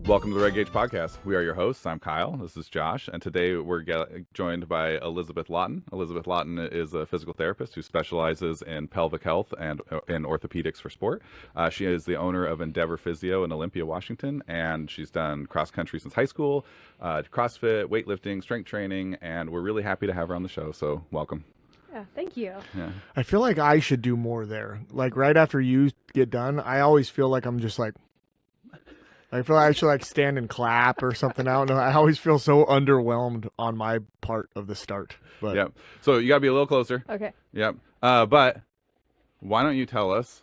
Welcome to the Red Gauge Podcast. We are your hosts. I'm Kyle. This is Josh. And today we're joined by Elizabeth Lauten. Elizabeth Lauten is a physical therapist who specializes in pelvic health and in orthopedics for sport. She is the owner of Endeavor Physio in Olympia, Washington, and she's done cross country since high school, CrossFit, weightlifting, strength training, and we're really happy to have her on the show. So welcome. Yeah, thank you. Yeah. I feel like I should do more there. Like right after you get done, I always feel like I'm just like, I feel like I should like stand and clap or something. I don't know. I always feel so underwhelmed on my part of the start. But Yep. So you got to be a little closer. Okay. Yep. But why don't you tell us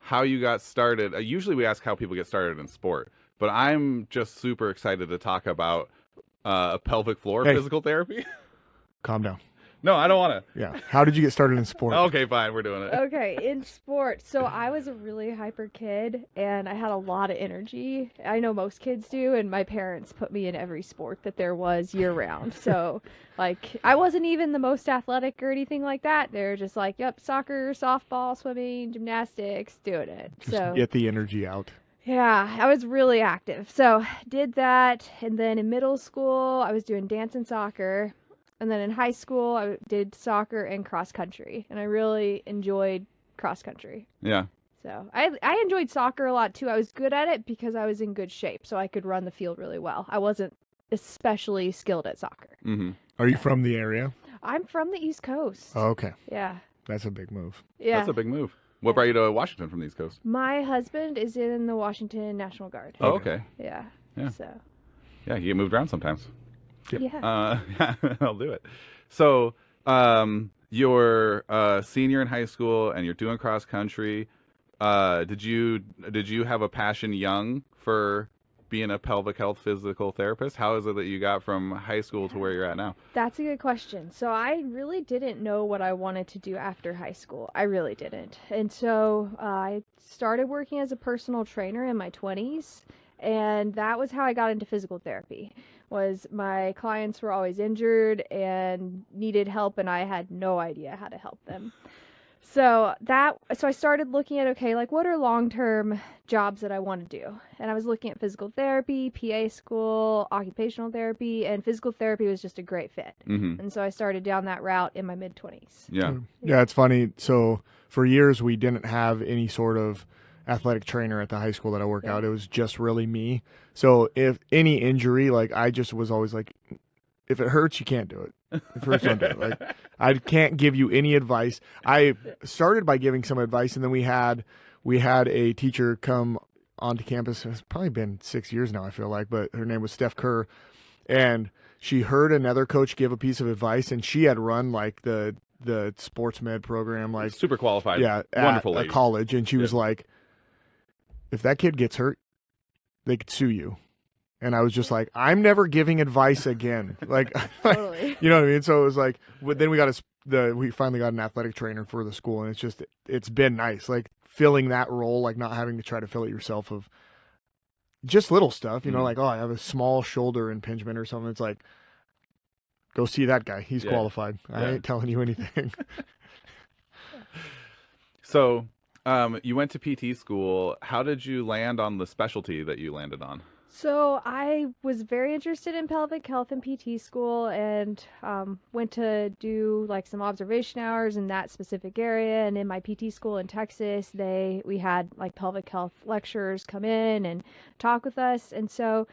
how you got started? Usually we ask how people get started in sport, but I'm just super excited to talk about pelvic floor physical therapy. Calm down. No, I don't want to. Yeah. How did you get started in sport? Okay, fine. We're doing it. Okay, in sport. So I was a really hyper kid and I had a lot of energy. I know most kids do, and my parents put me in every sport that there was year round. So like I wasn't even the most athletic or anything like that. They're just like, yep, soccer, softball, swimming, gymnastics, doing it. Just get the energy out. Yeah, I was really active. So did that, and then in middle school I was doing dance and soccer. And then in high school, I did soccer and cross country, and I really enjoyed cross country. Yeah. So I enjoyed soccer a lot too. I was good at it because I was in good shape, so I could run the field really well. I wasn't especially skilled at soccer. Mm-hmm. Are you from the area? I'm from the East Coast. Oh, okay. Yeah. That's a big move. Yeah. That's a big move. What brought you to Washington from the East Coast? My husband is in the Washington National Guard. Oh, okay. Yeah. Yeah. So. Yeah, you get moved around sometimes. Yep. Yeah. I'll do it. So, you're a senior in high school and you're doing cross country. Did you have a passion young for being a pelvic health physical therapist? How is it that you got from high school to where you're at now? That's a good question. So I really didn't know what I wanted to do after high school. I really didn't. And so I started working as a personal trainer in my 20s, and that was how I got into physical therapy. Was my clients were always injured and needed help, and I had no idea how to help them. So I started looking at, okay, like what are long-term jobs that I want to do? And I was looking at physical therapy, PA school, occupational therapy, and physical therapy was just a great fit. Mm-hmm. And so I started down that route in my mid-20s. Yeah. Yeah, it's funny. So for years, we didn't have any sort of athletic trainer at the high school that I work out. It was just really me. So if any injury, like I just was always like, if it hurts, you can't do it. If it hurts, don't do it. Like I can't give you any advice. I started by giving some advice, and then we had a teacher come onto campus. It's probably been 6 years now, I feel like, but her name was Steph Kerr, and she heard another coach give a piece of advice, and she had run like the sports med program, like Super qualified. yeah, Wonderful at a lady. college, and she was like, if that kid gets hurt, they could sue you. And I was just like, I'm never giving advice again. Like, Totally. you know what I mean? So it was like, then we finally got an athletic trainer for the school, and it's been nice, like filling that role, like not having to try to fill it yourself of just little stuff, you know, like, oh, I have a small shoulder impingement or something. It's like, go see that guy. He's qualified. I ain't telling you anything. So, you went to PT school. How did you land on the specialty that you landed on? So I was very interested in pelvic health in PT school, and went to do like some observation hours in that specific area. And in my PT school in Texas, we had like pelvic health lecturers come in and talk with us. And so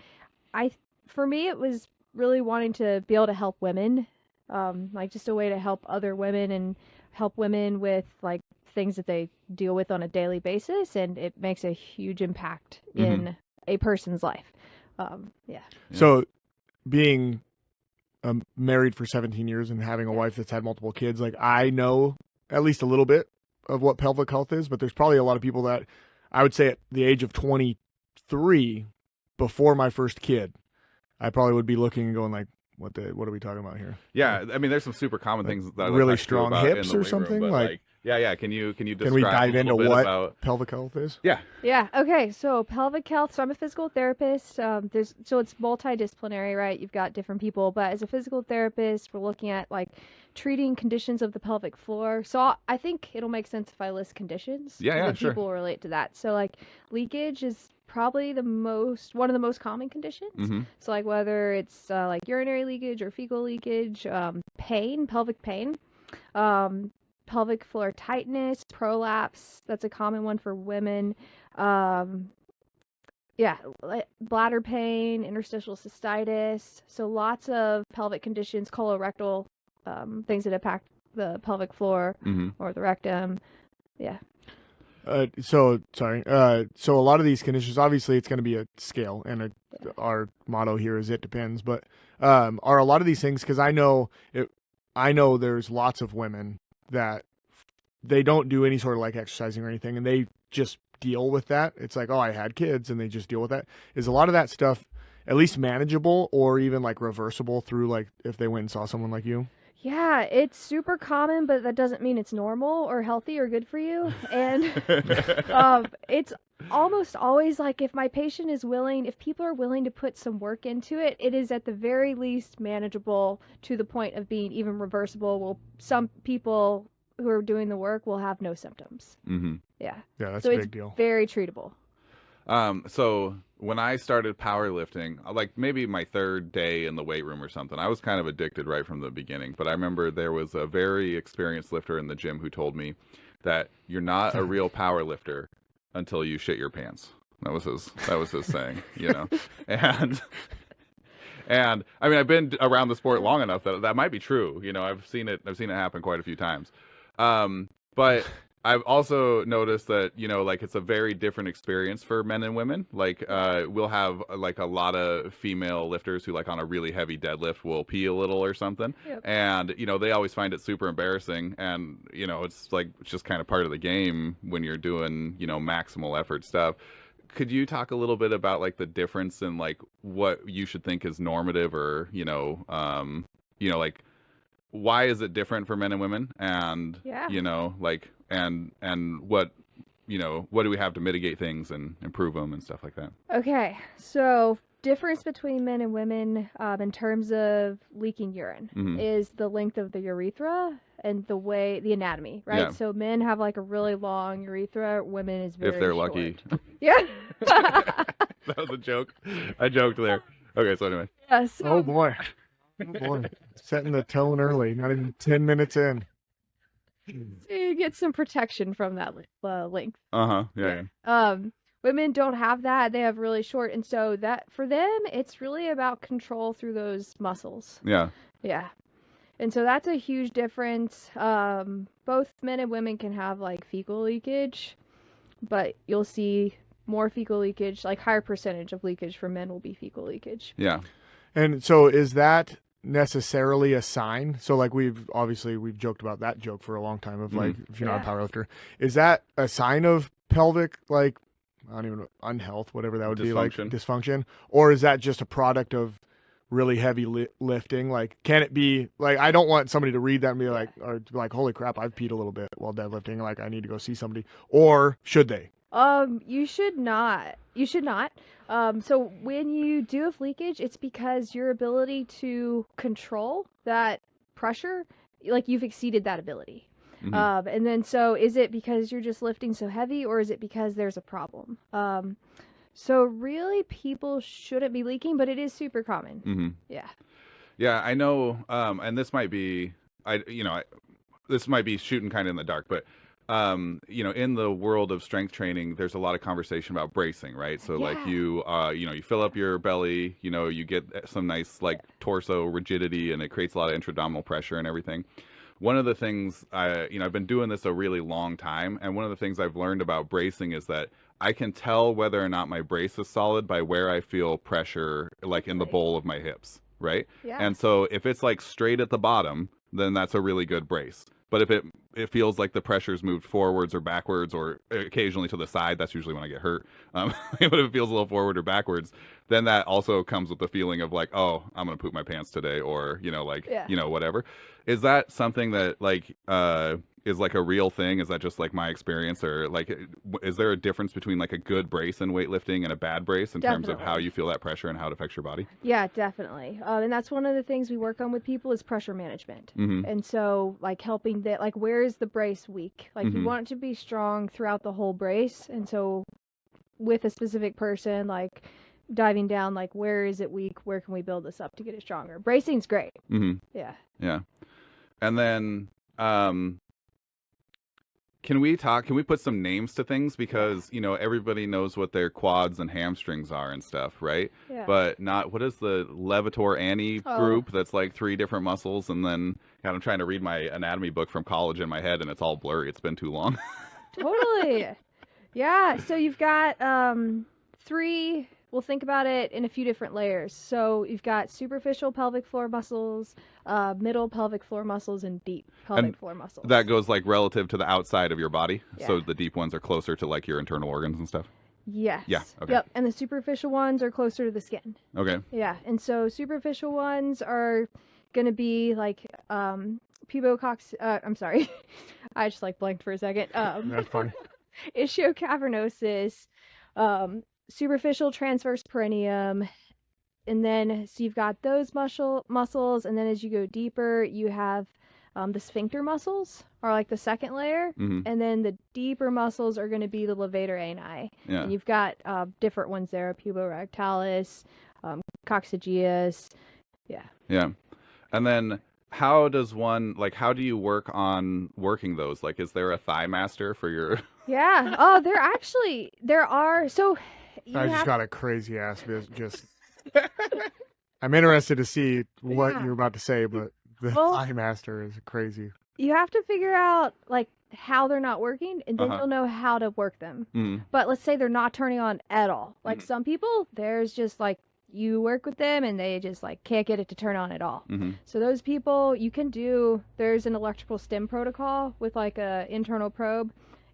for me, it was really wanting to be able to help women, like just a way to help other women and help women with like things that they deal with on a daily basis. And it makes a huge impact in a person's life. So being married for 17 years and having a wife that's had multiple kids, like I know at least a little bit of what pelvic health is, but there's probably a lot of people that I would say at the age of 23, before my first kid, I probably would be looking and going like, what are we talking about here? Yeah, I mean, there's some super common things that I really talk to strong about in hips the or weight room, something? but, Like, yeah. Can you describe Can we dive a into little bit what about pelvic health is? Yeah. Okay. So pelvic health. So I'm a physical therapist. So it's multidisciplinary, right? You've got different people, but as a physical therapist, we're looking at like treating conditions of the pelvic floor. So I think it'll make sense if I list conditions. Yeah, so that sure. people will relate to that. So like leakage is probably one of the most common conditions. Mm-hmm. So like whether it's like urinary leakage or fecal leakage, pain, pelvic pain, pelvic floor tightness, prolapse. That's a common one for women. Yeah, bladder pain, interstitial cystitis. So lots of pelvic conditions, colorectal, things that impact the pelvic floor Mm-hmm. or the rectum. Yeah. So a lot of these conditions, obviously, it's going to be a scale, and our motto here is it depends. But are a lot of these things, because I know there's lots of women that they don't do any sort of like exercising or anything, and they just deal with that. It's like, oh, I had kids, and they just deal with that. Is a lot of that stuff at least manageable or even like reversible through like if they went and saw someone like you? Yeah, it's super common, but that doesn't mean it's normal or healthy or good for you. And it's almost always like if people are willing to put some work into it, it is at the very least manageable to the point of being even reversible. Well, some people who are doing the work will have no symptoms. Mm-hmm. Yeah. Yeah, that's So a it's big deal. very treatable. So when I started powerlifting, like maybe my third day in the weight room or something, I was kind of addicted right from the beginning. But I remember there was a very experienced lifter in the gym who told me that you're not a real power lifter until you shit your pants. That was his saying, you know. And I mean, I've been around the sport long enough that might be true. You know, I've seen it happen quite a few times. But I've also noticed that, you know, like it's a very different experience for men and women. Like, we'll have like a lot of female lifters who like on a really heavy deadlift will pee a little or something. Yep. And, you know, they always find it super embarrassing. And, you know, it's just kind of part of the game when you're doing, you know, maximal effort stuff. Could you talk a little bit about like the difference in like what you should think is normative or, like why is it different for men and women? And, Yeah. you know, like, and what, you know, what do we have to mitigate things and improve them and stuff like that? Okay, so difference between men and women in terms of leaking urine Mhm. is the length of the urethra and the anatomy, right? Yeah. So men have like a really long urethra, women is very If they're short. lucky. Yeah. That was a joke. I joked there. Okay, so anyway. Yeah, so Oh boy. Setting the tone early, not even 10 minutes in. you get some protection from that length. Uh-huh. Yeah. Women don't have that. They have really short, and so that for them, it's really about control through those muscles. Yeah. Yeah. And so that's a huge difference. Both men and women can have like fecal leakage, but you'll see more fecal leakage, like higher percentage of leakage for men will be fecal leakage. Yeah. And so is that necessarily a sign? So like we've joked about that joke for a long time of like, if you're not a powerlifter, is that a sign of pelvic, like, I don't even know, unhealth, whatever that would be, like dysfunction? Or is that just a product of really heavy lifting? Like, can it be like, I don't want somebody to read that and be like, or like, holy crap, I've peed a little bit while deadlifting. Like, I need to go see somebody. Or should they? You should not. You should not. So when you do have leakage, it's because your ability to control that pressure, like you've exceeded that ability. Mm-hmm. And then so is it because you're just lifting so heavy, or is it because there's a problem? So really people shouldn't be leaking, but it is super common. Mm-hmm. Yeah. Yeah, I know. And this might be, this might be shooting kind of in the dark, but in the world of strength training, there's a lot of conversation about bracing, right? So like you fill up your belly, you get some nice like torso rigidity, and it creates a lot of intra-abdominal pressure and everything. One of the things I've been doing this a really long time, and one of the things I've learned about bracing is that I can tell whether or not my brace is solid by where I feel pressure, like in the bowl of my hips, right? Yeah. And so if it's like straight at the bottom, then that's a really good brace. But if it feels like the pressure's moved forwards or backwards or occasionally to the side, that's usually when I get hurt. But if it feels a little forward or backwards, then that also comes with the feeling of like, oh, I'm going to poop my pants today, or, whatever. Is that something that like is like a real thing? Is that just like my experience, or like is there a difference between like a good brace in weightlifting and a bad brace in terms of how you feel that pressure and how it affects your body? Yeah, definitely. And that's one of the things we work on with people is pressure management. Mm-hmm. And so like helping that, like where is the brace weak? Like Mm-hmm. you want it to be strong throughout the whole brace. And so with a specific person, like diving down, like where is it weak? Where can we build this up to get it stronger? Bracing's great. Mm-hmm. Yeah. Yeah. And then, can we put some names to things? Because, everybody knows what their quads and hamstrings are and stuff, right? Yeah. But what is the Levator Annie group that's like 3 different muscles? And then, God, I'm trying to read my anatomy book from college in my head and it's all blurry. It's been too long. Totally. Yeah. So you've got 3, we'll think about it in a few different layers. So you've got superficial pelvic floor muscles, middle pelvic floor muscles, and deep pelvic floor muscles. That goes like relative to the outside of your body. Yeah. So the deep ones are closer to like your internal organs and stuff. Yes. Yeah. Okay. Yep. And the superficial ones are closer to the skin. Okay. Yeah. And so superficial ones are going to be like pubocox. I'm sorry. I just like blanked for a second. That's funny. Ischiocavernosus, superficial transverse perineum, and then so you've got those muscles, and then as you go deeper, you have the sphincter muscles are like the second layer, Mm-hmm. and then the deeper muscles are going to be the levator ani. Yeah. And you've got different ones there: puborectalis, coccygeus. Yeah. Yeah. And then how do you work on working those? Like, is there a thigh master for your... Yeah. Oh, there are. So I just got a crazy ass just. I'm interested to see what Yeah. you're about to say, but the thigh master is crazy. You have to figure out like how they're not working, and then you'll know how to work them. Mm. But let's say they're not turning on at all. Like some people, there's just like you work with them and they just like can't get it to turn on at all. Mm-hmm. So those people, there's an electrical stim protocol with like a internal probe.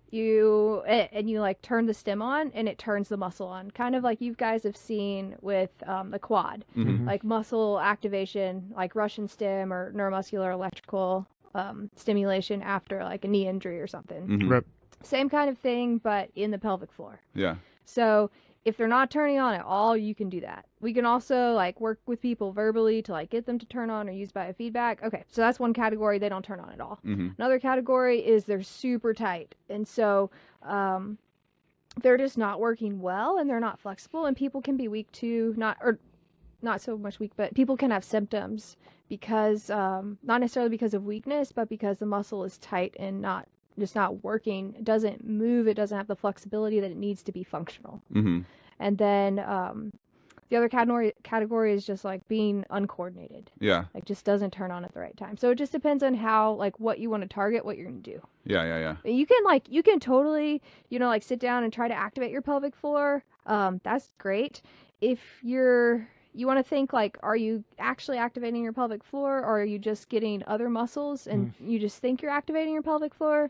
You like turn the stim on and it turns the muscle on, kind of like you guys have seen with the quad. Mm-hmm. Like muscle activation, like Russian stim or neuromuscular electrical stimulation after like a knee injury or something. Mm-hmm. Rip. Same kind of thing, but in the pelvic floor. Yeah. So if they're not turning on at all, you can do that. We can also like work with people verbally to like get them to turn on or use biofeedback. Okay, so that's one category. They don't turn on at all. Mm-hmm. Another category is they're super tight, and so they're just not working well and they're not flexible. And people can be weak too, not so much weak, but people can have symptoms because not necessarily because of weakness, but because the muscle is tight and not working. It doesn't move. It doesn't have the flexibility that it needs to be functional. Mm-hmm. And then the other category is just like being uncoordinated. Yeah. Like just doesn't turn on at the right time. So it just depends on how, like what you want to target, what you're going to do. Yeah. You can totally, like sit down and try to activate your pelvic floor. That's great. If you want to think like, are you actually activating your pelvic floor, or are you just getting other muscles and you just think you're activating your pelvic floor?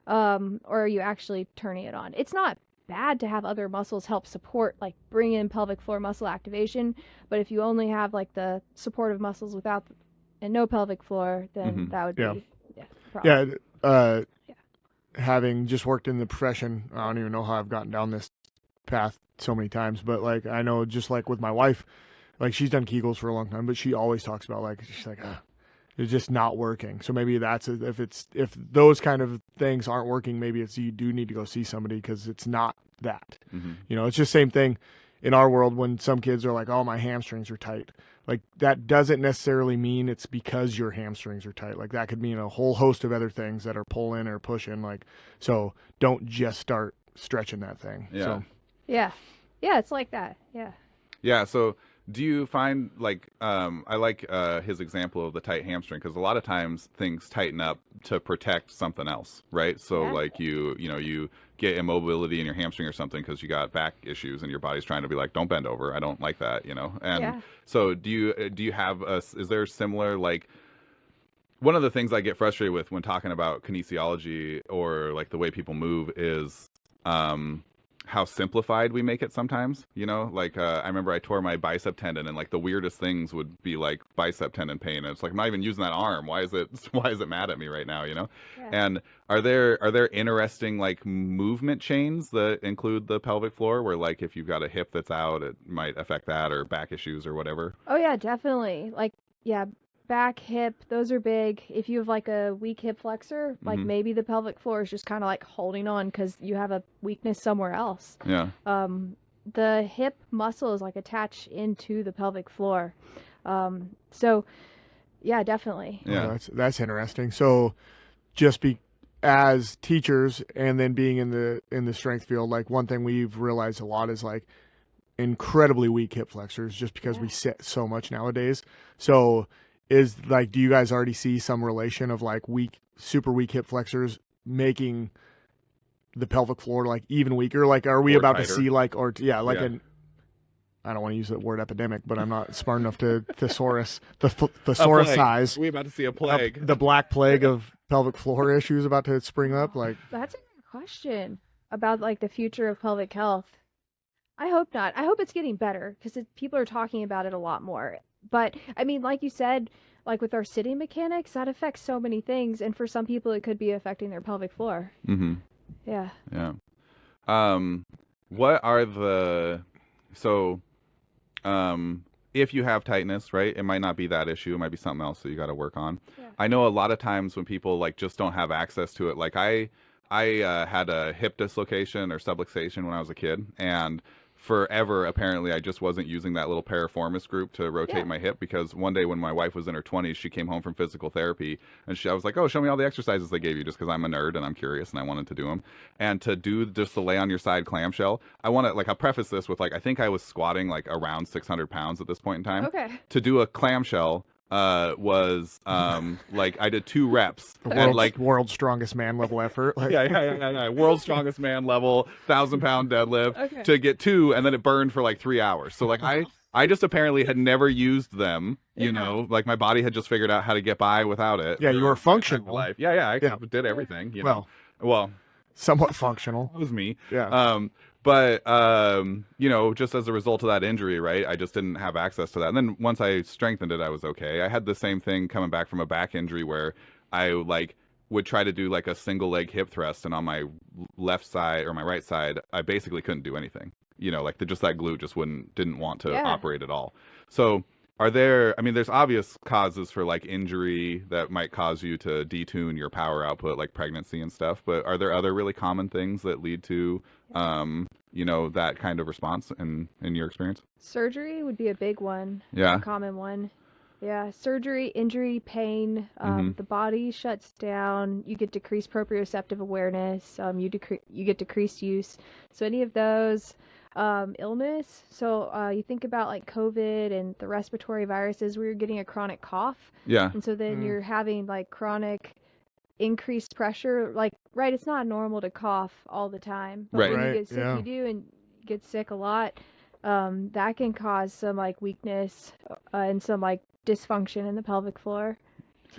Or are you actually turning it on? It's not bad to have other muscles help support, like bring in pelvic floor muscle activation. But if you only have like the supportive muscles and no pelvic floor, then that would be a problem. Having just worked in the profession, I don't even know how I've gotten down this path so many times, but like I know just like with my wife, like she's done Kegels for a long time, but she always talks about like she's like it's just not working. So maybe if those kind of things aren't working, maybe you do need to go see somebody because it's not that. Mm-hmm. It's just same thing in our world when some kids are like, oh, my hamstrings are tight. Like that doesn't necessarily mean it's because your hamstrings are tight. Like that could mean a whole host of other things that are pulling or pushing. Like, so don't just start stretching that thing. Yeah. So. Yeah, it's like that. Yeah. So do you find like I like his example of the tight hamstring, because a lot of times things tighten up to protect something else, right? So like you get immobility in your hamstring or something because you got back issues and your body's trying to be like, don't bend over, I don't like that, and so do you have is there similar, like, one of the things I get frustrated with when talking about kinesiology or like the way people move is how simplified we make it sometimes, like I remember I tore my bicep tendon, and like the weirdest things would be like bicep tendon pain, and it's like, I'm not even using that arm, why is it mad at me right now? And are there interesting like movement chains that include the pelvic floor, where like if you've got a hip that's out, it might affect that, or back issues or whatever? Oh yeah, definitely. Like back, hip, those are big. If you have like a weak hip flexor, like Mhm. maybe the pelvic floor is just kind of like holding on because you have a weakness somewhere else. Yeah. The hip muscle is like attached into the pelvic floor. So yeah, definitely. Yeah. Oh, that's interesting. So just be as teachers and then being in the strength field, like one thing we've realized a lot is like incredibly weak hip flexors just because we Yeah. sit so much nowadays. So is like, do you guys already see some relation of like super weak hip flexors making the pelvic floor like even weaker? Like, are we Or about to tighter. see like, or yeah, like Yeah. I don't want to use the word epidemic, but I'm not smart enough to thesaurus, A thesaurus plague. size, We about to see a plague. the black plague of pelvic floor issues about to spring up. Like, That's a good question about like the future of pelvic health. I hope not. I hope it's getting better because people are talking about it a lot more. But I mean, like you said, like with our sitting mechanics, that affects so many things, and for some people, it could be affecting their pelvic floor. Mm-hmm. Yeah. Yeah. What are so if you have tightness, right? It might not be that issue. It might be something else that you got to work on. Yeah. I know a lot of times when people like just don't have access to it. Like I had a hip dislocation or subluxation when I was a kid, and forever apparently I just wasn't using that little piriformis group to rotate Yeah. my hip, because one day when my wife was in her 20s, she came home from physical therapy, and I was like, "Oh, show me all the exercises they gave you," just because I'm a nerd and I'm curious and I wanted to do them. And to do just the lay on your side clamshell, I want to, like, I'll preface this with, like, I think I was squatting like around 600 pounds at this point in time. Okay. To do a clamshell was like I did 2 reps the and like world's strongest man level effort. Like, yeah. World's strongest man level, 1,000-pound deadlift Okay. to get 2, and then it burned for like 3 hours. So like I just apparently had never used them. You know, like my body had just figured out how to get by without it. Yeah, you were for my entire functional. life. Yeah, I Yeah. did everything. You Well, know, well, somewhat functional. that was me. Yeah. But you know, just as a result of that injury, right? I just didn't have access to that. And then once I strengthened it, I was okay. I had the same thing coming back from a back injury where I like would try to do like a single leg hip thrust, and on my left side or my right side, I basically couldn't do anything. You know, like just that glute just didn't want to Yeah. operate at all. So are there, I mean, there's obvious causes for like injury that might cause you to detune your power output, like pregnancy and stuff, but are there other really common things that lead to, you know, that kind of response in your experience? Surgery would be a big one. Yeah. A common one. Yeah. Surgery, injury, pain. Mhm. The body shuts down. You get decreased proprioceptive awareness. You get decreased use. So any of those. Illness. So you think about like COVID and the respiratory viruses where you're getting a chronic cough. Yeah. And so then you're having like chronic increased pressure. Like, right, it's not normal to cough all the time. But Right. when you Right, get sick, yeah. you do, and you get sick a lot. That can cause some like weakness and some like dysfunction in the pelvic floor.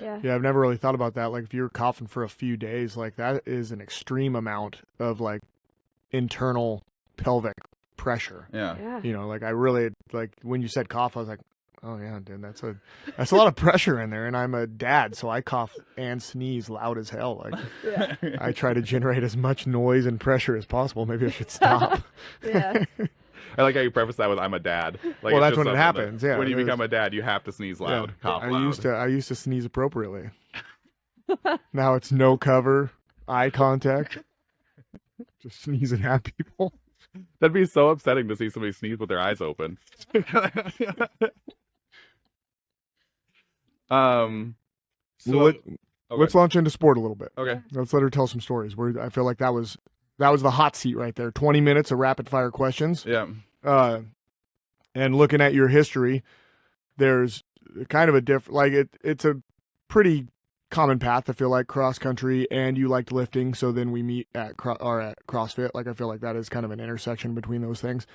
Yeah. Yeah, I've never really thought about that. Like if you're coughing for a few days, like that is an extreme amount of like internal pelvic pressure. Yeah. Yeah. You know, like I really like when you said cough, I was like, oh yeah, dude, that's a lot of pressure in there. And I'm a dad, so I cough and sneeze loud as hell. Like Yeah. I try to generate as much noise and pressure as possible. Maybe I should stop. Yeah. I like how you preface that with "I'm a dad." Like, Well, it's that's just when it something happens, yeah, When you it is. become a dad, you have to sneeze loud, cough I loud. I used to sneeze appropriately. Now it's no cover, eye contact, just sneezing at people. That'd be so upsetting to see somebody sneeze with their eyes open. So Well, okay. let's launch into sport a little bit. Okay. Let's let her tell some stories. I feel like that was the hot seat right there. 20 minutes of rapid fire questions. Yeah. And looking at your history, there's kind of a different, like it's a pretty common path. I feel like cross country, and you liked lifting, so then we meet at CrossFit. Like I feel like that is kind of an intersection between those things.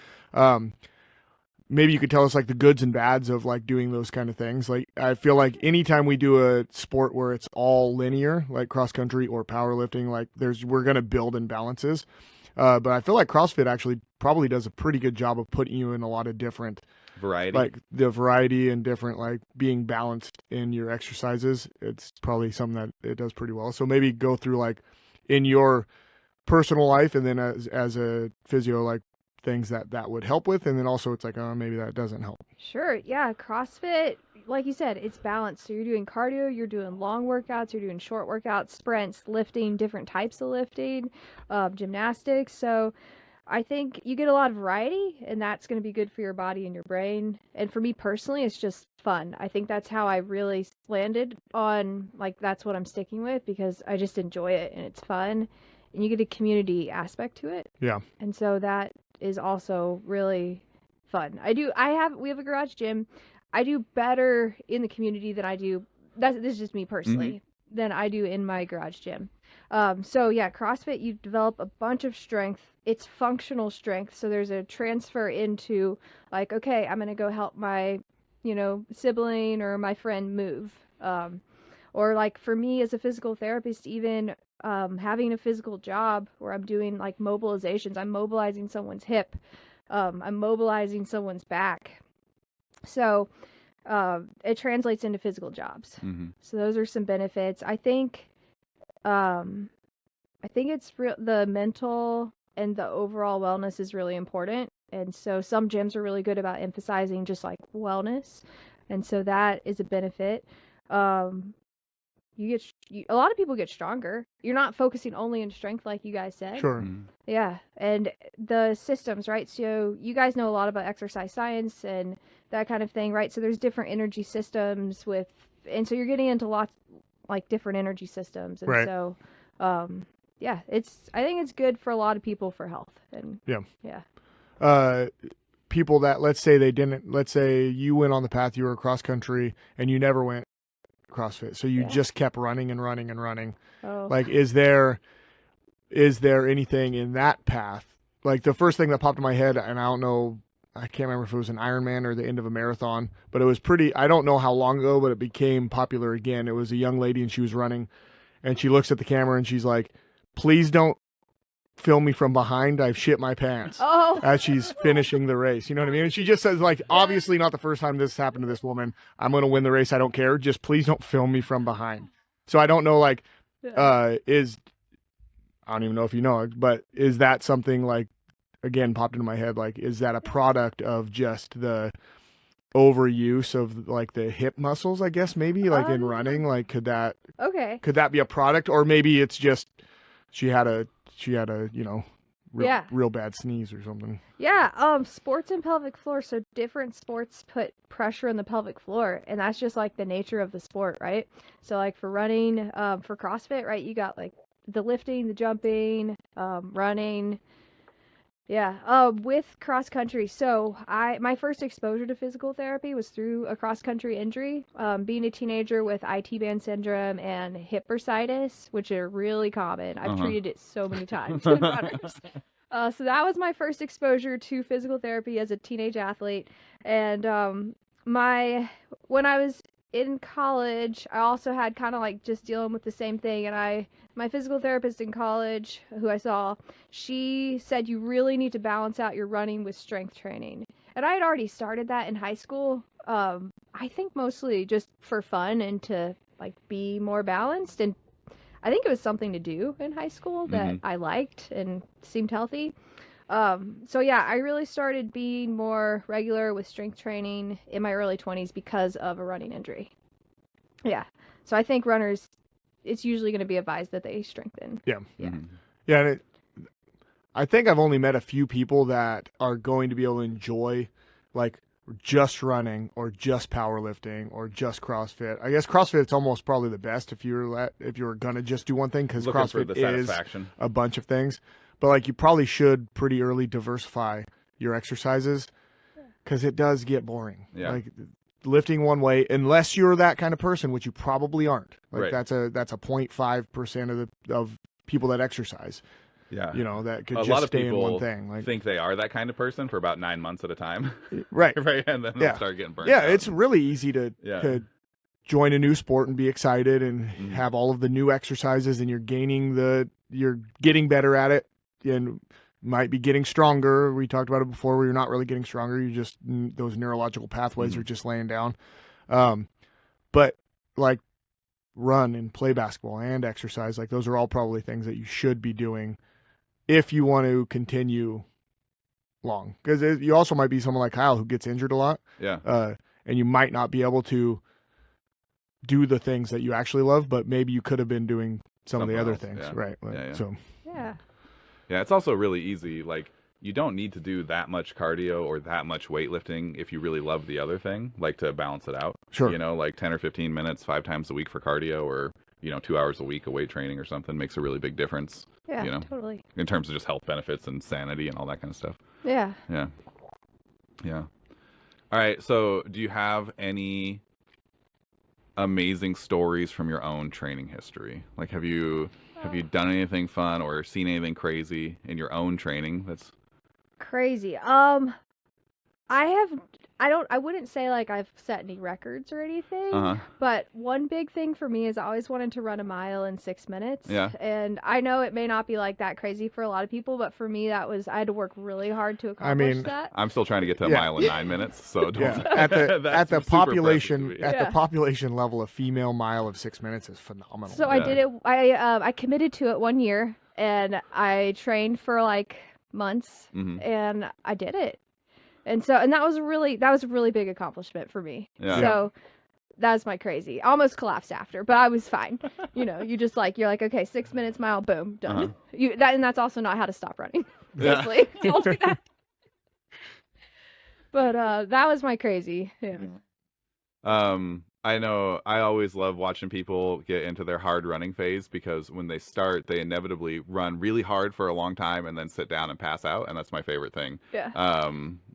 Maybe you could tell us like the goods and bads of like doing those kind of things. Like I feel like anytime we do a sport where it's all linear, like cross country or powerlifting, like we're gonna build imbalances. But I feel like CrossFit actually probably does a pretty good job of putting you in a lot of different Variety. like the variety and different like being balanced in your exercises. It's probably something that it does pretty well. So maybe go through like in your personal life, and then as a physio, like things that would help with, and then also it's like, oh, maybe that doesn't help. Sure. Yeah. CrossFit, like you said, it's balanced. So you're doing cardio, you're doing long workouts, you're doing short workouts, sprints, lifting, different types of lifting, gymnastics. So I think you get a lot of variety, and that's going to be good for your body and your brain. And for me personally, it's just fun. I think that's how I really landed on, like, that's what I'm sticking with, because I just enjoy it and it's fun, and you get a community aspect to it. Yeah. And so that is also really fun. We have a garage gym. I do better in the community than I do, this is just me personally, than I do in my garage gym. So yeah, CrossFit, you develop a bunch of strength. It's functional strength. So there's a transfer into, like, okay, I'm going to go help my, sibling or my friend move. Or like for me as a physical therapist, even having a physical job where I'm doing like mobilizations, I'm mobilizing someone's hip, I'm mobilizing someone's back. So it translates into physical jobs. So those are some benefits. I think it's the mental and the overall wellness is really important. And so some gyms are really good about emphasizing just like wellness. And so that is a benefit. A lot of people get stronger. You're not focusing only on strength like you guys said. Sure. Yeah. And the systems, right? So you guys know a lot about exercise science and that kind of thing, right? So there's different energy systems and so you're getting into lots like different energy systems. And right. So, yeah, I think it's good for a lot of people for health. And yeah. People that, let's say you went on the path, you were cross country and you never went CrossFit. So you just kept running and running and running. Oh. Like, is there anything in that path? Like the first thing that popped in my head, and I don't know, I can't remember if it was an Ironman or the end of a marathon, but it was I don't know how long ago, but it became popular again. It was a young lady and she was running and she looks at the camera and she's like, please don't film me from behind. I've shit my pants. Oh. As she's finishing the race. You know what I mean? And she just says, like, obviously not the first time this happened to this woman. I'm going to win the race. I don't care. Just please don't film me from behind. So I don't know, like, I don't even know if you know it, but is that something, like, again, popped into my head, like, is that a product of just the overuse of, like, the hip muscles, I guess, maybe, like, in running? Like, could that be a product? Or maybe it's just she had a real bad sneeze or something. Yeah, sports and pelvic floor. So different sports put pressure on the pelvic floor, and that's just like the nature of the sport, right? So like for running, for CrossFit, right, you got like the lifting, the jumping, running. Yeah, with cross country. So my first exposure to physical therapy was through a cross country injury. Being a teenager with IT band syndrome and hip bursitis, which are really common. I've treated it so many times in runners. So that was my first exposure to physical therapy as a teenage athlete. And when I was in college, I also had kind of like just dealing with the same thing. And my physical therapist in college, who I saw, she said you really need to balance out your running with strength training. And I had already started that in high school. I think mostly just for fun and to like be more balanced. And I think it was something to do in high school that I liked and seemed healthy. So yeah, I really started being more regular with strength training in my early 20s because of a running injury. Yeah. So I think runners, it's usually going to be advised that they strengthen. Yeah. Yeah. And I think I've only met a few people that are going to be able to enjoy like just running or just powerlifting or just CrossFit. I guess CrossFit's almost probably the best if you were gonna just do one thing, because CrossFit is a bunch of things. But like you probably should pretty early diversify your exercises, because it does get boring. Yeah. Like lifting one way, unless you're that kind of person, which you probably aren't. Like right. that's a 0.5% of people that exercise. Yeah. You know, that could a just lot of stay people in one thing. Like, think they are that kind of person for about 9 months at a time. Right. Right. And then they'll start getting burned Yeah, out. it's really easy to join a new sport and be excited and have all of the new exercises, and you're getting better at it and might be getting stronger. We talked about it before, where you're not really getting stronger. You just, those neurological pathways are just laying down. But like run and play basketball and exercise, like those are all probably things that you should be doing if you want to continue long. Because you also might be someone like Kyle who gets injured a lot. Yeah. and you might not be able to do the things that you actually love, but maybe you could have been doing some of the Something other else, things, yeah. right? Like, Yeah. So Yeah. Yeah, it's also really easy. Like, you don't need to do that much cardio or that much weightlifting if you really love the other thing, like to balance it out. Sure. You know, like 10 or 15 minutes, 5 times a week for cardio, or, 2 hours a week of weight training or something makes a really big difference, Yeah, totally. in terms of just health benefits and sanity and all that kind of stuff. Yeah. Yeah. Yeah. All right. So, do you have any amazing stories from your own training history? Like, have you done anything fun or seen anything crazy in your own training that's Crazy. I wouldn't say like I've set any records or anything, Uh-huh. but one big thing for me is I always wanted to run a mile in 6 minutes. Yeah. And I know it may not be like that crazy for a lot of people, but for me I had to work really hard to accomplish that. I'm still trying to get to a Yeah. mile in 9 minutes, so don't. yeah, at the That's at the super impressive to population me. at Yeah. the population level, a female mile of 6 minutes is phenomenal. So I Yeah. did it. I committed to it 1 year, and I trained for like months, Mhm. and I did it. And that was a really big accomplishment for me. Yeah. So that was my crazy. I almost collapsed after, but I was fine. you're like, okay, 6 minutes mile, boom, done. Uh-huh. And that's also not how to stop running. Yeah. Safely. Don't do that. But that was my crazy. Yeah. I know I always love watching people get into their hard running phase, because when they start, they inevitably run really hard for a long time and then sit down and pass out, and that's my favorite thing. Yeah.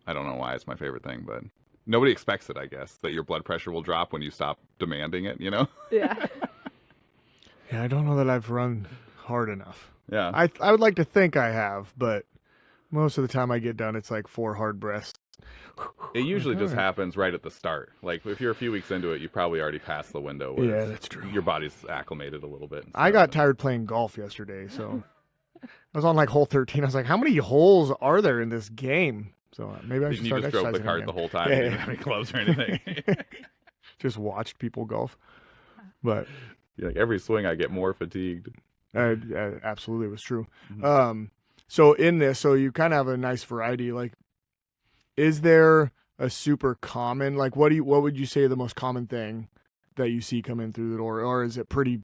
I don't know why it's my favorite thing, but nobody expects it, I guess, that your blood pressure will drop when you stop demanding it, Yeah. Yeah, I don't know that I've run hard enough. Yeah. I would like to think I have, but most of the time I get done, it's like 4 hard breaths. It usually just Alright. happens right at the start. Like, if you're a few weeks into it, you probably already passed the window where Yeah, that's true. your body's acclimated a little bit. I got tired playing golf yesterday, so I was on like hole 13. I was like, how many holes are there in this game? So maybe I should You start just drove the exercising cart again. the whole time. Yeah, You yeah. didn't have any gloves or anything. Just watched people golf. But You're like, every swing I get more fatigued. absolutely, it was true. Mhm. So in this, so you kind of have a nice variety. Like, is there a super common, like, what would you say the most common thing that you see come in through the door, or is it pretty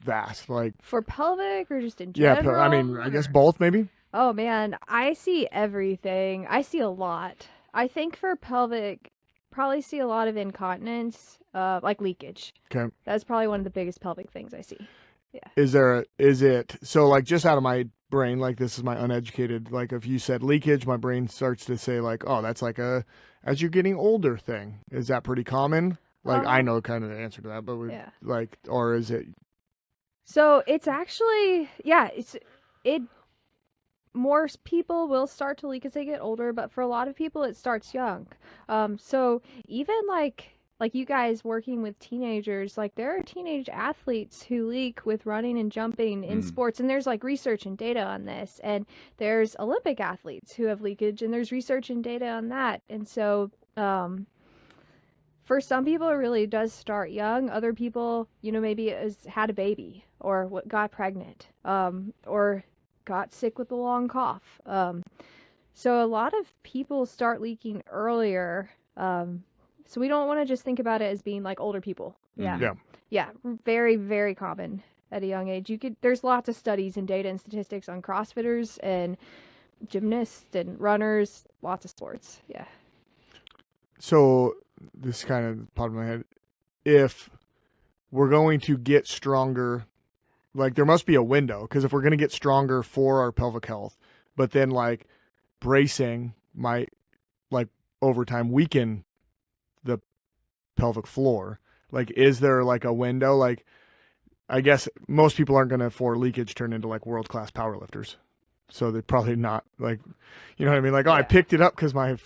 vast? Like, For pelvic or just in yeah, general? I mean, I guess or- both maybe. Oh man, I see everything. I see a lot. I think for pelvic, probably see a lot of incontinence, like leakage. Okay. That's probably one of the biggest pelvic things I see. Is it so, like, just out of my brain, like, this is my uneducated, like, if you said leakage, my brain starts to say like, oh, that's like as you're getting older thing. Is that pretty common? Like, I know kind of the answer to that, but Yeah. like, or is it? So it's actually, more people will start to leak as they get older, but for a lot of people it starts young. So even like you guys working with teenagers, like there are teenage athletes who leak with running and jumping in sports, and there's like research and data on this, and there's Olympic athletes who have leakage, and there's research and data on that. And so for some people it really does start young. Other people, maybe had a baby or got pregnant, or got sick with a long cough. So a lot of people start leaking earlier. So we don't want to just think about it as being like older people. Mhm. Yeah, very, very common at a young age. There's lots of studies and data and statistics on CrossFitters and gymnasts and runners, lots of sports. Yeah. So this kind of popped in my head. If we're going to get stronger, like, there must be a window, because if we're going to get stronger for our pelvic health, but then like bracing might, like, over time weaken the pelvic floor. Like, is there like a window? Like, I guess most people aren't going to, for leakage, turn into like world-class powerlifters. So they're probably not, like, you know what I mean? Like, oh, I Yeah. picked it up because my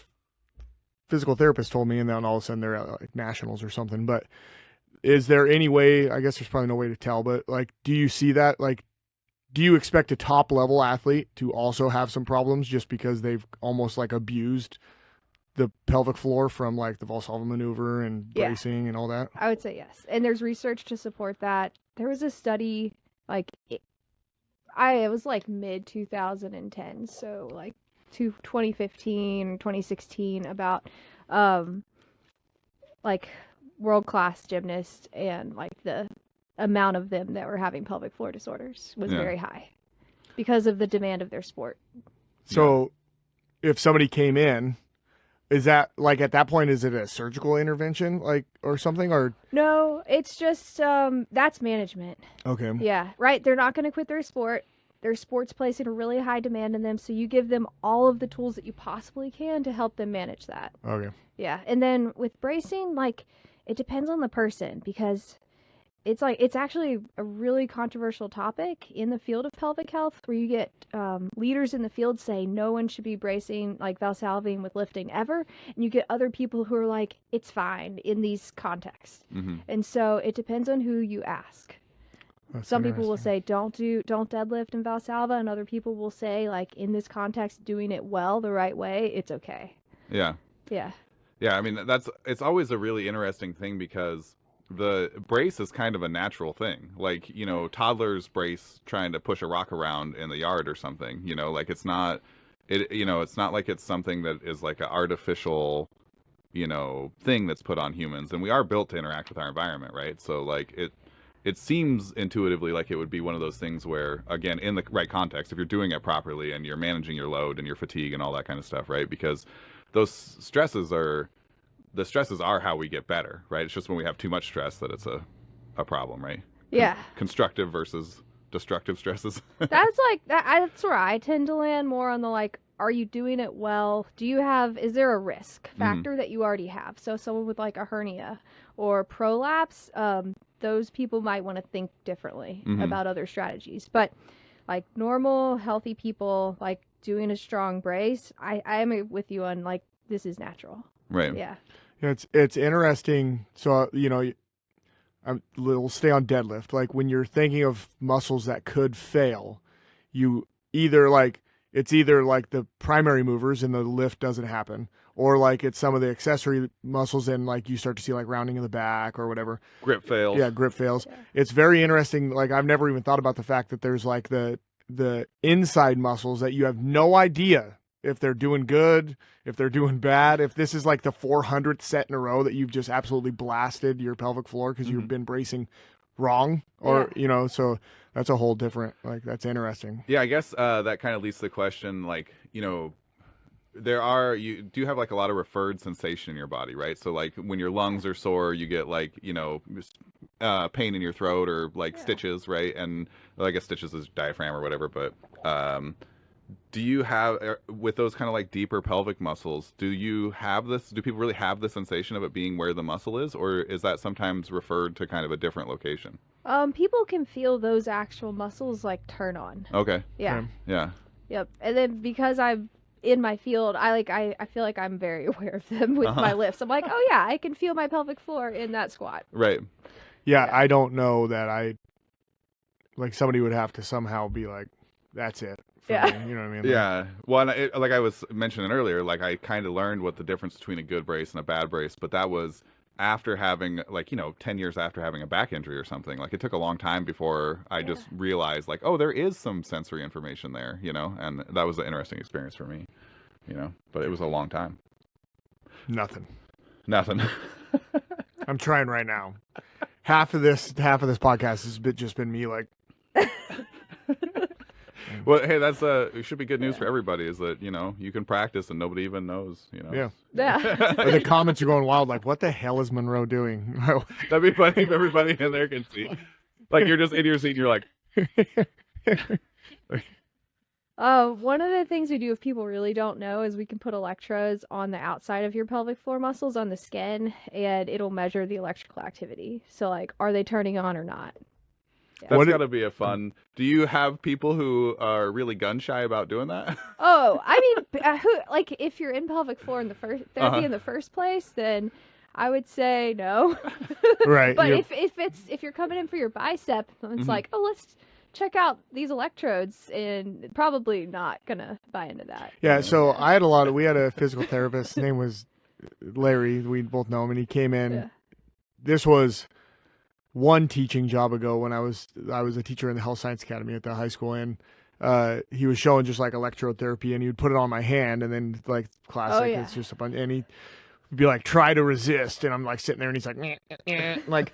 physical therapist told me, and then all of a sudden they're at like nationals or something. But is there any way, I guess there's probably no way to tell, but like, do you see that? Like, do you expect a top level athlete to also have some problems just because they've almost like abused the pelvic floor from like the Valsalva maneuver and Yeah. bracing and all that? I would say yes. And there's research to support that. There was a study, like, it was like mid 2010, so like 2015, 2016, about like world-class gymnasts, and like the amount of them that were having pelvic floor disorders was very high because of the demand of their sport. So if somebody came in, is that like at that point, is it a surgical intervention like or something or? No, it's just that's management. Okay. Yeah, right. They're not going to quit their sport. Their sport's placing a really high demand on them, so you give them all of the tools that you possibly can to help them manage that. Okay. Yeah, and then with bracing, like it depends on the person because it's actually a really controversial topic in the field of pelvic health, where you get leaders in the field say no one should be bracing like valsalving with lifting ever, and you get other people who are like it's fine in these contexts. And so it depends on who you ask. That's Some people will interesting. say don't deadlift and valsalva, and other people will say like in this context doing it well the right way, it's okay. Yeah. Yeah. Yeah, I mean it's always a really interesting thing because the brace is kind of a natural thing. Like, you know, toddlers brace trying to push a rock around in the yard or something, you know, like it's not it's not like it's something that is like an artificial, you know, thing that's put on humans, and we are built to interact with our environment, right? So like it seems intuitively like it would be one of those things where, again, in the right context, if you're doing it properly and you're managing your load and your fatigue and all that kind of stuff, right? Because those stresses are how we get better, right? It's just when we have too much stress that it's a problem, right? Yeah. Constructive versus destructive stresses. That's like that's where I tend to land more on the like, are you doing it well? Is there a risk factor that you already have? So someone with like a hernia or prolapse, those people might want to think differently about other strategies. But like normal, healthy people, like doing a strong brace, I am with you on like this is natural. Right. Yeah. It's interesting. So, you know, we'll stay on deadlift. Like when you're thinking of muscles that could fail, you it's either like the primary movers and the lift doesn't happen, or like it's some of the accessory muscles and like you start to see like rounding in the back or whatever. Grip fails. Yeah, grip fails. Yeah. It's very interesting. Like I've never even thought about the fact that there's like the inside muscles that you have no idea if they're doing good, if they're doing bad, if this is like the 400th set in a row that you've just absolutely blasted your pelvic floor because you've been bracing wrong, or you know, so that's a whole different, like, that's interesting. Yeah, I guess that kind of leads to the question, like, you know, you do have like a lot of referred sensation in your body, right? So like when your lungs are sore, you get like, you know, pain in your throat or like stitches, right? And well, I guess stitches is diaphragm or whatever, but do you have, with those kind of like deeper pelvic muscles, do people really have the sensation of it being where the muscle is, or is that sometimes referred to kind of a different location? People can feel those actual muscles like turn on. Okay. Yeah. Okay. Yeah. Yep. And then because I'm in my field, I feel like I'm very aware of them with my lifts. I'm like, oh yeah, I can feel my pelvic floor in that squat. Right. Yeah, I don't know that like somebody would have to somehow be like, that's it. For me, you know what I mean? Yeah. Well, like I was mentioning earlier, like I kind of learned what the difference between a good brace and a bad brace, but that was after having, like, you know, 10 years after having a back injury or something. Like it took a long time before I just realized like, oh, there is some sensory information there, you know, and that was an interesting experience for me, you know, but it was a long time. Nothing. I'm trying right now. Half of this podcast has just been me like. Well, hey, it should be good news for everybody, is that, you know, you can practice and nobody even knows, you know. Yeah. The comments are going wild, like, what the hell is Monroe doing? That'd be funny if everybody in there can see. Like you're just in your seat and you're like. One of the things we do if people really don't know is we can put electrodes on the outside of your pelvic floor muscles on the skin, and it'll measure the electrical activity. So like, are they turning on or not? Yeah. That's got to be a fun. Do you have people who are really gun shy about doing that? Oh, I mean, if you're in pelvic floor in the first therapy in the first place, then I would say no. Right. But if you're coming in for your bicep, it's like, oh, let's check out these electrodes, and probably not gonna buy into that. Yeah. So we had a physical therapist. His name was Larry. We both know him, and he came in. Yeah. This was one teaching job ago when I was a teacher in the Health Science Academy at the high school, and he was showing just like electrode therapy, and he would put it on my hand, and then like classic, it's just a bunch, and he be like, try to resist, and I'm like sitting there, and he's like, "Meh, meh, meh." Like.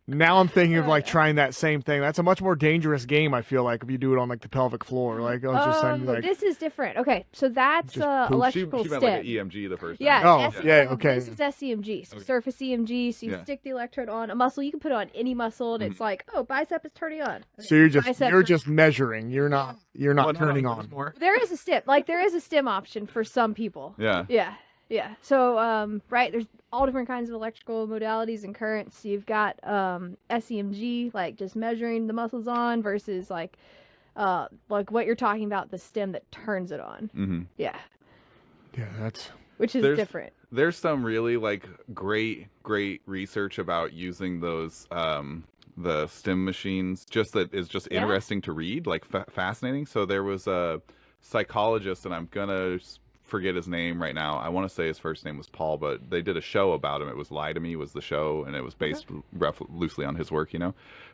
Now I'm thinking of like trying that same thing. That's a much more dangerous game. I feel like if you do it on like the pelvic floor, like I was just saying, like this is different. Okay, so that's Just poop. electrical She meant stim. like an EMG the first time. Yeah. Oh, yeah, okay. This is SEMG, so Okay. surface EMG. So you Yeah. stick the electrode on a muscle. You can put it on any muscle, and it's like, oh, bicep is turning on. Okay, So you're bicep just measuring. You're not Well, turning no, on. there's more. There is a stim. Like there is a stim option for some people. Yeah. Yeah. So right, there's all different kinds of electrical modalities and currents. You've got SEMG, like just measuring the muscles on, versus like what you're talking about, the stim that turns it on. Mm-hmm. Yeah. Yeah, that's Which is different. There's some really like great research about using those the stim machines. Just that is just interesting to read, like fascinating. So there was a psychologist, and I'm gonna forget his name right now. I want to say his first name was Paul, but they did a show about him. It was Lie to Me was the show, and it was based loosely on his work,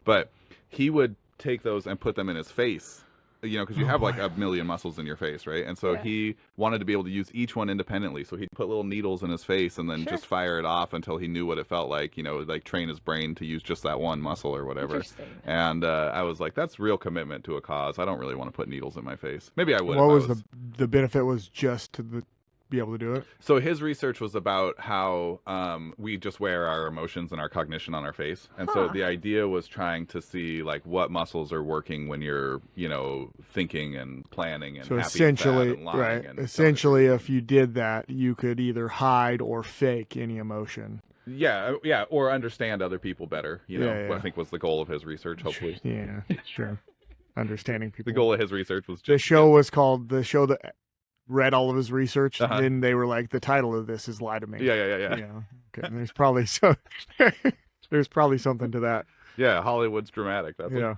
But he would take those and put them in his face, because you have like a million muscles in your face, right? And so he wanted to be able to use each one independently. So he'd put little needles in his face and then just fire it off until he knew what it felt like, like train his brain to use just that one muscle or whatever. Interesting. And I was like, that's real commitment to a cause. I don't really want to put needles in my face. Maybe I would. what was the benefit was just to be able to do it. So his research was about how we just wear our emotions and our cognition on our face. And so the idea was trying to see like what muscles are working when you're, thinking and planning and So happy essentially, and sad and lying right? and Essentially, if you did that, you could either hide or fake any emotion. yeah, or understand other people better, Yeah. what I think was the goal of his research, hopefully. Yeah, sure. Understanding people. The goal of his research was The just show was called the show that read all of his research. Uh-huh. Then they were like, the title of this is Lie to Me. Yeah. Okay. And there's probably there's probably something to that. Yeah, Hollywood's dramatic. That's Yeah.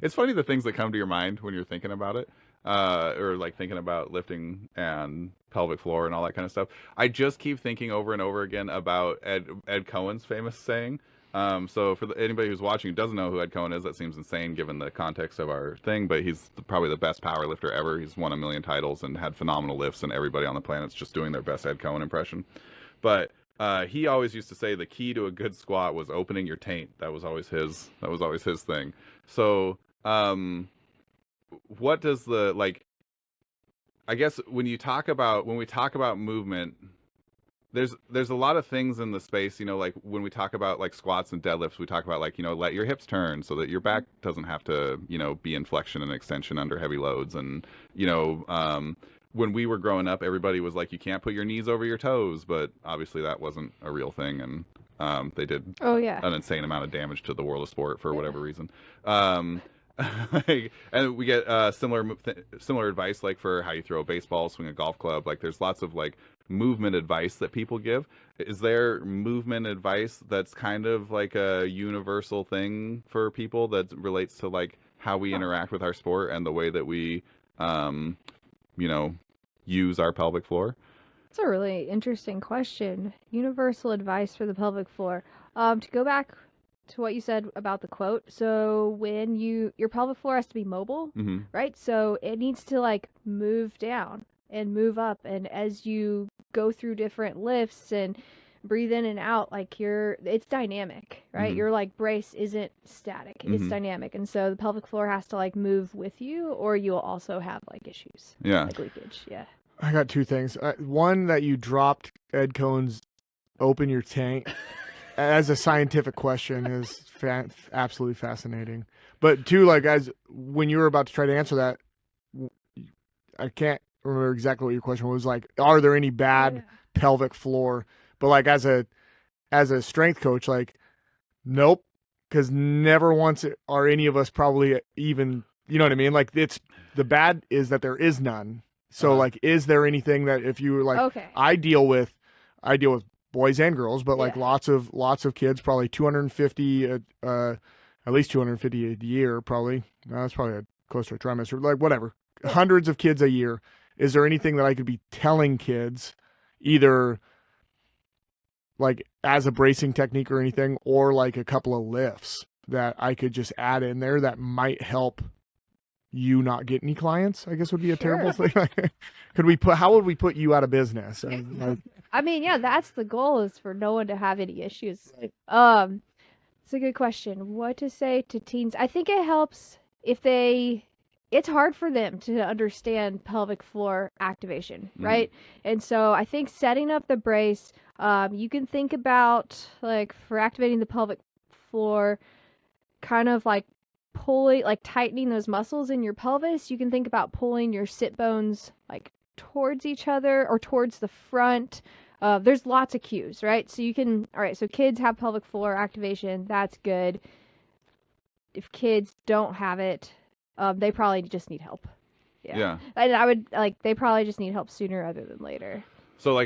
It's funny the things that come to your mind when you're thinking about it, or like thinking about lifting and pelvic floor and all that kind of stuff. I just keep thinking over and over again about Ed Cohen's famous saying. So for anybody who's watching who doesn't know who Ed Cohen is, that seems insane given the context of our thing, but he's probably the best power lifter ever. He's won 1 million titles and had phenomenal lifts, and everybody on the planet's just doing their best Ed Cohen impression. But he always used to say the key to a good squat was opening your taint. That was always his thing. So what does I guess when we talk about movement, there's a lot of things in the space, like when we talk about like squats and deadlifts, we talk about like, let your hips turn so that your back doesn't have to, be in flexion and extension under heavy loads. And, when we were growing up, everybody was like, you can't put your knees over your toes, but obviously that wasn't a real thing. And they did an insane amount of damage to the world of sport for whatever reason. And we get similar advice, like for how you throw a baseball, swing a golf club. Like there's lots of like movement advice that people give. Is there movement advice that's kind of like a universal thing for people that relates to like how we interact with our sport and the way that we, use our pelvic floor? That's a really interesting question. Universal advice for the pelvic floor. To go back to what you said about the quote. So when your pelvic floor has to be mobile, right? So it needs to like move down and move up. And as you go through different lifts and breathe in and out, like it's dynamic, right? Your like brace isn't static, it's dynamic. And so the pelvic floor has to like move with you, or you'll also have like issues. Like leakage. Yeah. I got two things. One, that you dropped Ed Cohen's open your tank as a scientific question is absolutely fascinating. But two, like when you were about to try to answer that, I can't remember exactly what your question was. Like, are there any bad pelvic floor? But like as a strength coach, like, nope, because never once are any of us probably even, you know what I mean? Like the bad is that there is none. So like, is there anything that if you were like, I deal with boys and girls, but like lots of kids, probably 250, at least 250 a year, probably. That's probably close to a trimester, like whatever, hundreds of kids a year. Is there anything that I could be telling kids, either like as a bracing technique or anything, or like a couple of lifts that I could just add in there that might help you not get any clients, I guess would be a terrible Sure. thing. How would we put you out of business? I mean, yeah, that's the goal, is for no one to have any issues. It's a good question. What to say to teens? I think it helps if it's hard for them to understand pelvic floor activation, right? And so I think setting up the brace, you can think about, like, for activating the pelvic floor, kind of like tightening those muscles in your pelvis. You can think about pulling your sit bones like towards each other or towards the front. There's lots of cues, right? So all right, so kids have pelvic floor activation. That's good. If kids don't have it, they probably just need help. Yeah. And I would, they probably just need help sooner rather than later. So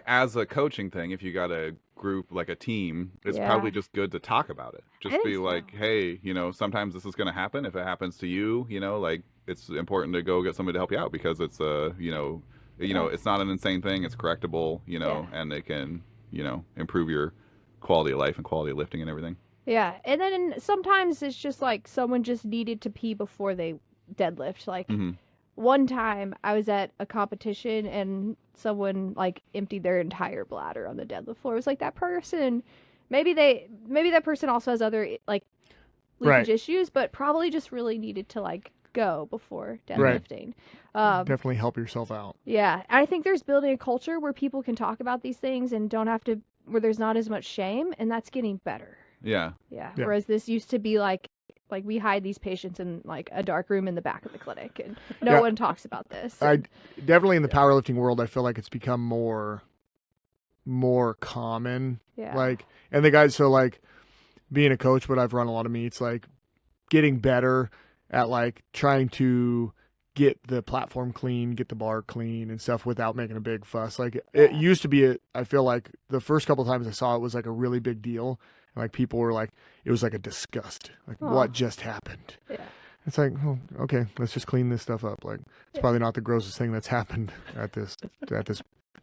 as a coaching thing, if you got a group, like a team, it's probably just good to talk about it. Just be like, hey, sometimes this is going to happen. If it happens to you, like, it's important to go get somebody to help you out, because it's it's not an insane thing. It's correctable, and it can, improve your quality of life and quality of lifting and everything. Yeah. And then sometimes it's just like someone just needed to pee before they deadlift. Like, one time I was at a competition and someone like emptied their entire bladder on the deadlift floor. It was like, that person, maybe that person also has other like leakage issues, but probably just really needed to like go before deadlifting. Definitely help yourself out. Yeah. I think there's building a culture where people can talk about these things and don't have to, where there's not as much shame, and that's getting better. Yeah. Whereas this used to be like we hide these patients in like a dark room in the back of the clinic, and no one talks about this. I definitely, in the powerlifting world, I feel like it's become more common. Like, and the guys, so like being a coach, but I've run a lot of meets, like getting better at like trying to get the platform clean, get the bar clean and stuff without making a big fuss. Like it used to be, I feel like the first couple of times I saw it was like a really big deal. Like people were like, it was like a disgust. Like, what just happened? Yeah. It's like, oh, okay, let's just clean this stuff up. Like, it's probably not the grossest thing that's happened at this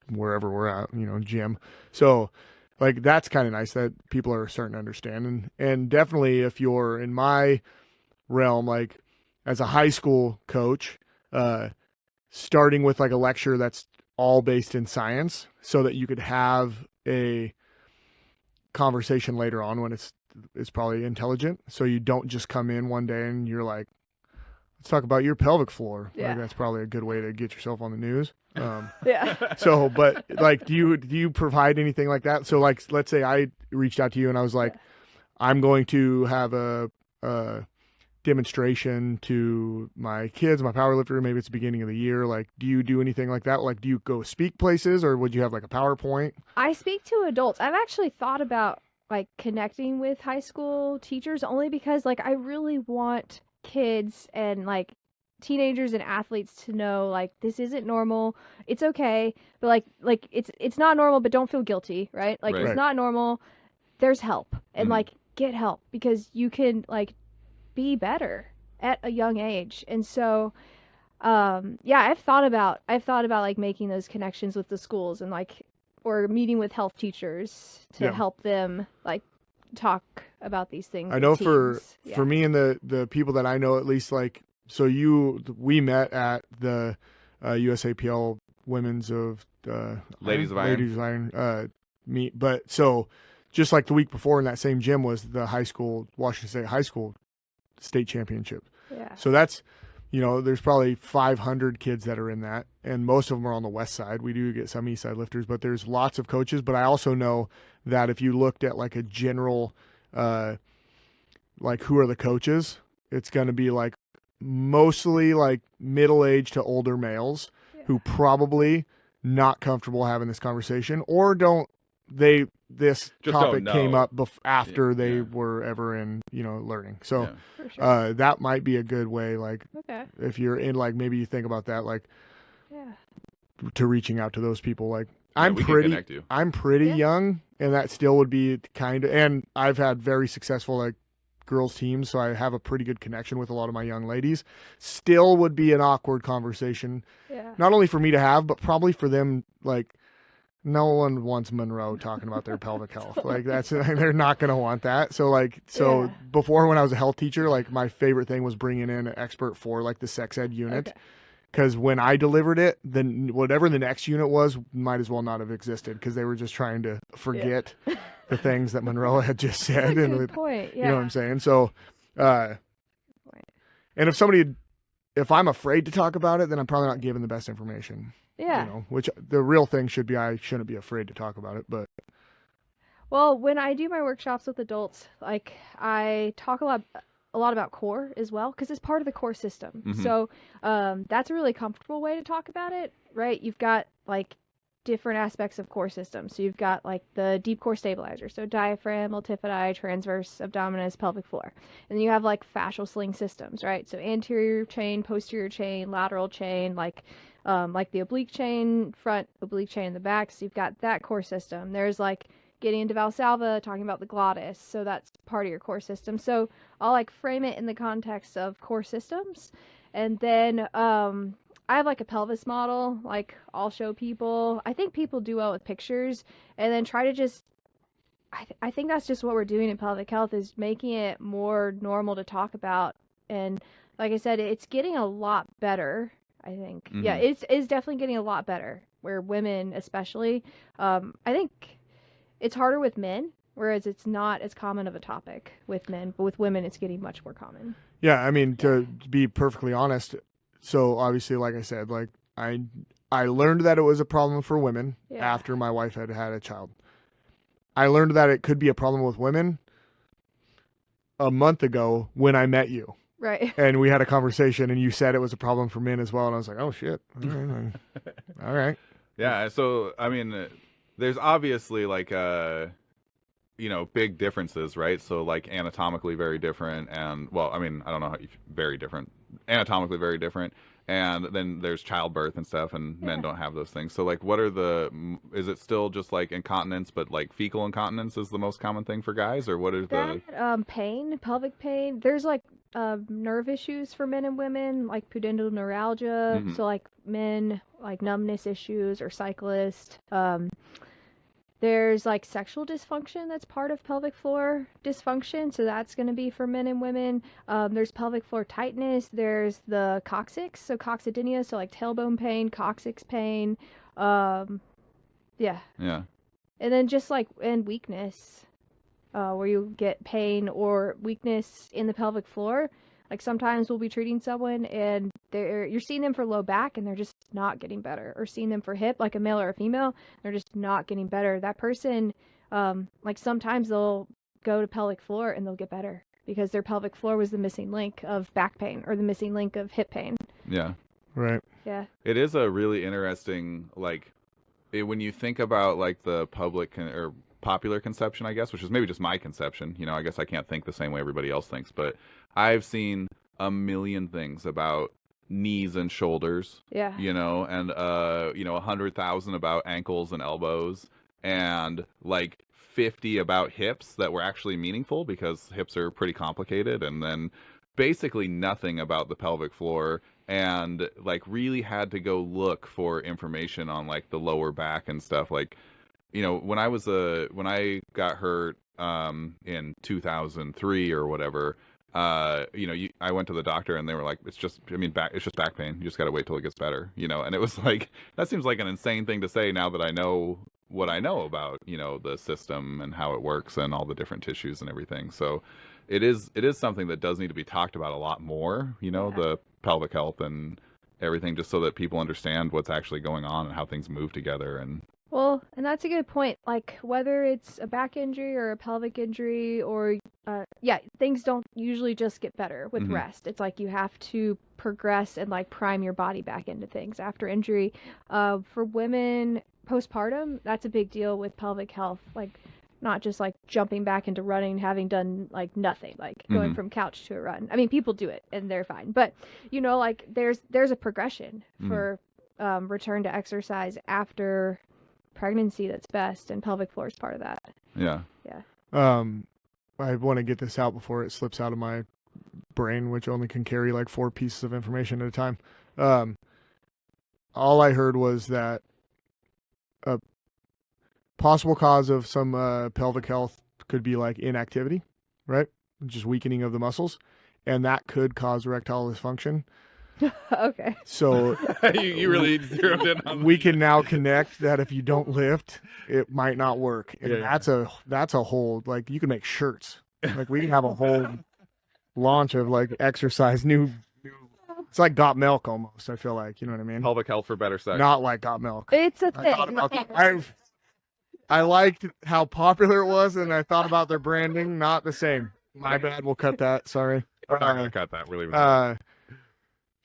wherever we're at, gym. So, like, that's kind of nice that people are starting to understand. And definitely, if you're in my realm, like as a high school coach, starting with like a lecture that's all based in science, so that you could have a conversation later on when it's probably intelligent, so you don't just come in one day and you're like, let's talk about your pelvic floor. Like, that's probably a good way to get yourself on the news. So, but like, do you provide anything like that? So like, let's say I reached out to you and I was like, I'm going to have a demonstration to my kids, my powerlifter, maybe it's the beginning of the year. Like, do you do anything like that? Like, do you go speak places, or would you have like a PowerPoint? I speak to adults. I've actually thought about like connecting with high school teachers, only because like I really want kids and like teenagers and athletes to know, like, this isn't normal. It's okay, but like it's not normal, but don't feel guilty, right? Like, it's not normal. There's help, and like, get help, because you can like be better at a young age. And so I've thought about like making those connections with the schools, and like, or meeting with health teachers to help them like talk about these things. I know for me and the people that I know, at least, like, so we met at the USAPL Women's of Ladies of Iron meet, but so just like the week before in that same gym was the Washington State High School state championship. So that's, there's probably 500 kids that are in that, and most of them are on the west side. We do get some east side lifters, but there's lots of coaches. But I also know that if you looked at like a general like, who are the coaches, it's going to be like mostly like middle-aged to older males who probably not comfortable having this conversation, or this topic came up after they were ever in, learning. So that might be a good way, like, if you're in, like, maybe you think about that, like, to reaching out to those people. Like, I'm pretty young, and that still would be kind of, and I've had very successful, like, girls teams, so I have a pretty good connection with a lot of my young ladies. Still would be an awkward conversation, not only for me to have, but probably for them, like, No one wants Monroe talking about their pelvic health. Like they're not going to want that. So Yeah. before, when I was a health teacher, like my favorite thing was bringing in an expert for like the sex ed unit. Okay. Because when I delivered it, then whatever the next unit was might as well not have existed, because they were just trying to forget the things that Monroe had just said. That's a good point. You know what I'm Yeah. saying? So, and if I'm afraid to talk about it, then I'm probably not giving the best information. Yeah. You know, which the real thing should be, I shouldn't be afraid to talk about it. But Well, when I do my workshops with adults, like I talk a lot about core as well because it's part of the core system. Mhm. So that's a really comfortable way to talk about it, right? You've got like different aspects of core system. So you've got like the deep core stabilizer, so diaphragm, multifidi, transverse abdominis, pelvic floor. And then you have like fascial sling systems, right? So anterior chain, posterior chain, lateral chain, like the oblique chain front, oblique chain in the back. So you've got that core system. There's like getting into Valsalva, talking about the glottis. So that's part of your core system. So I'll like frame it in the context of core systems. And then I have like a pelvis model, like I'll show people. I think people do well with pictures and then try to just I think that's just what we're doing in pelvic health is making it more normal to talk about. And like I said, it's getting a lot better. I think, yeah, Mhm. it's definitely getting a lot better. Where women, especially, I think it's harder with men, whereas it's not as common of a topic with men. But with women, it's getting much more common. yeah, I mean, to be perfectly honest, so obviously, like I said, like I learned that it was a problem for women Yeah. after my wife had had a child. I learned that it could be a problem with women a month ago when I met you. Right. And we had a conversation, and you said it was a problem for men as well. And I was like, oh, shit. All right. Yeah. So, I mean, there's obviously like, big differences, right? So, like, anatomically very different. And, well, I mean, I don't know how very different. Anatomically very different. And then there's childbirth and stuff, and men Yeah. don't have those things. So, like, is it still just like incontinence, but like fecal incontinence is the most common thing for guys? Or what are the. That pain, pelvic pain. There's like nerve issues for men and women, like pudendal neuralgia. Mhm. So like men, like numbness issues or cyclist. There's like sexual dysfunction that's part of pelvic floor dysfunction, so that's going to be for men and women. There's pelvic floor tightness. There's the coccyx, so coccydynia, so like tailbone pain, coccyx pain. Yeah, Yeah. and then just like and weakness, where you get pain or weakness in the pelvic floor. Like sometimes we'll be treating someone and you're seeing them for low back and they're just not getting better, or seeing them for hip, like a male or a female, they're just not getting better. That person, like sometimes they'll go to pelvic floor and they'll get better because their pelvic floor was the missing link of back pain or the missing link of hip pain. Yeah. Right. Yeah. It is a really interesting, like, when you think about like the or popular conception, I guess, which is maybe just my conception. I guess I can't think the same way everybody else thinks, but I've seen a million things about knees and shoulders, Yeah. and 100,000 about ankles and elbows, and like 50 about hips that were actually meaningful because hips are pretty complicated, and then basically nothing about the pelvic floor, and like really had to go look for information on like the lower back and stuff. Like, when I got hurt in 2003 or whatever, I went to the doctor and they were like, it's just back pain. You just got to wait till it gets better, and it was like, that seems like an insane thing to say now that I know what I know about, the system and how it works and all the different tissues and everything. So it is something that does need to be talked about a lot more, Yeah. the pelvic health and everything, just so that people understand what's actually going on and how things move together. And Well, and that's a good point. Like whether it's a back injury or a pelvic injury, or yeah, things don't usually just get better with Mhm. rest. It's like you have to progress and like prime your body back into things after injury. For women postpartum, that's a big deal with pelvic health. Like not just like jumping back into running, having done like nothing, like going Mhm. from couch to a run. I mean, people do it and they're fine, but like there's a progression Mhm. for return to exercise after pregnancy that's best, and pelvic floor is part of that. Yeah. I want to get this out before it slips out of my brain, which only can carry like 4 pieces of information at a time. All I heard was that possible cause of some pelvic health could be like inactivity, right? Just weakening of the muscles, and that could cause erectile dysfunction. Okay. So you really zeroed in on we can now connect that if you don't lift, it might not work. And Yeah. that's a whole, like, you can make shirts. Like, we can have a whole launch of like exercise new. It's like Got Milk almost. I feel like, you know what I mean? pelvic health for better sex. Not like Got Milk. It's a I thought thing. about I liked how popular it was, and I thought about their branding. Not the same. My bad. We'll cut that. Sorry. We're not gonna cut that. Really.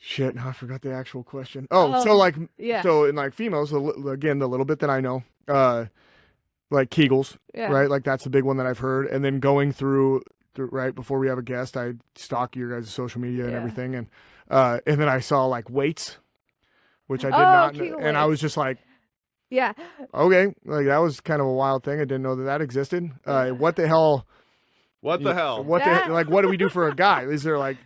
Shit. I forgot the actual question. Oh, so like, yeah. so in like females, again, the little bit that I know, like Kegels, Yeah. right? Like that's the big one that I've heard. And then going through right before we have a guest, I stalk your guys' social media and Yeah. everything, and then I saw like weights, which I did Oh, not, Kegel and I was weights. just like, Yeah. okay, like that was kind of a wild thing. I didn't know that that existed. Yeah. What the hell? What the hell? What the like? What do we do for a guy? Is there like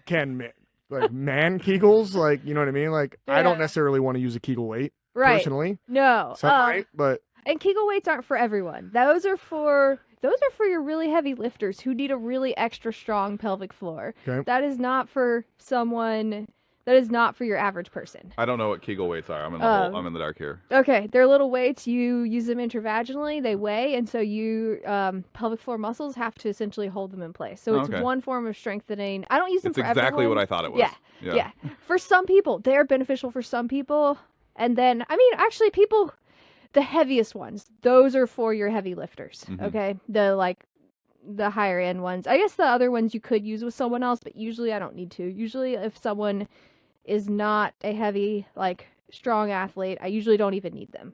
like man Kegels? Like, you know what I mean? Like, I don't Yeah. necessarily want to use a Kegel weight Right. personally. No. Some might, but And Kegel weights aren't for everyone. Those are for your really heavy lifters who need a really extra strong pelvic floor. Okay. That is not for someone. That is not for your average person. I don't know what Kegel weights are. I'm in the dark here. Okay, they're little weights. You use them intravaginally. They weigh, and so you pelvic floor muscles have to essentially hold them in place. So it's Okay. one form of strengthening. I don't use them It's for exactly everyone. what I thought it was. Yeah. For some people, they're beneficial for some people, and then actually, the heaviest ones, those are for your heavy lifters. Mhm. Okay, the higher end ones. I guess the other ones you could use with someone else, but usually I don't need to. Usually, if someone is not a heavy, like, strong athlete, I usually don't even need them.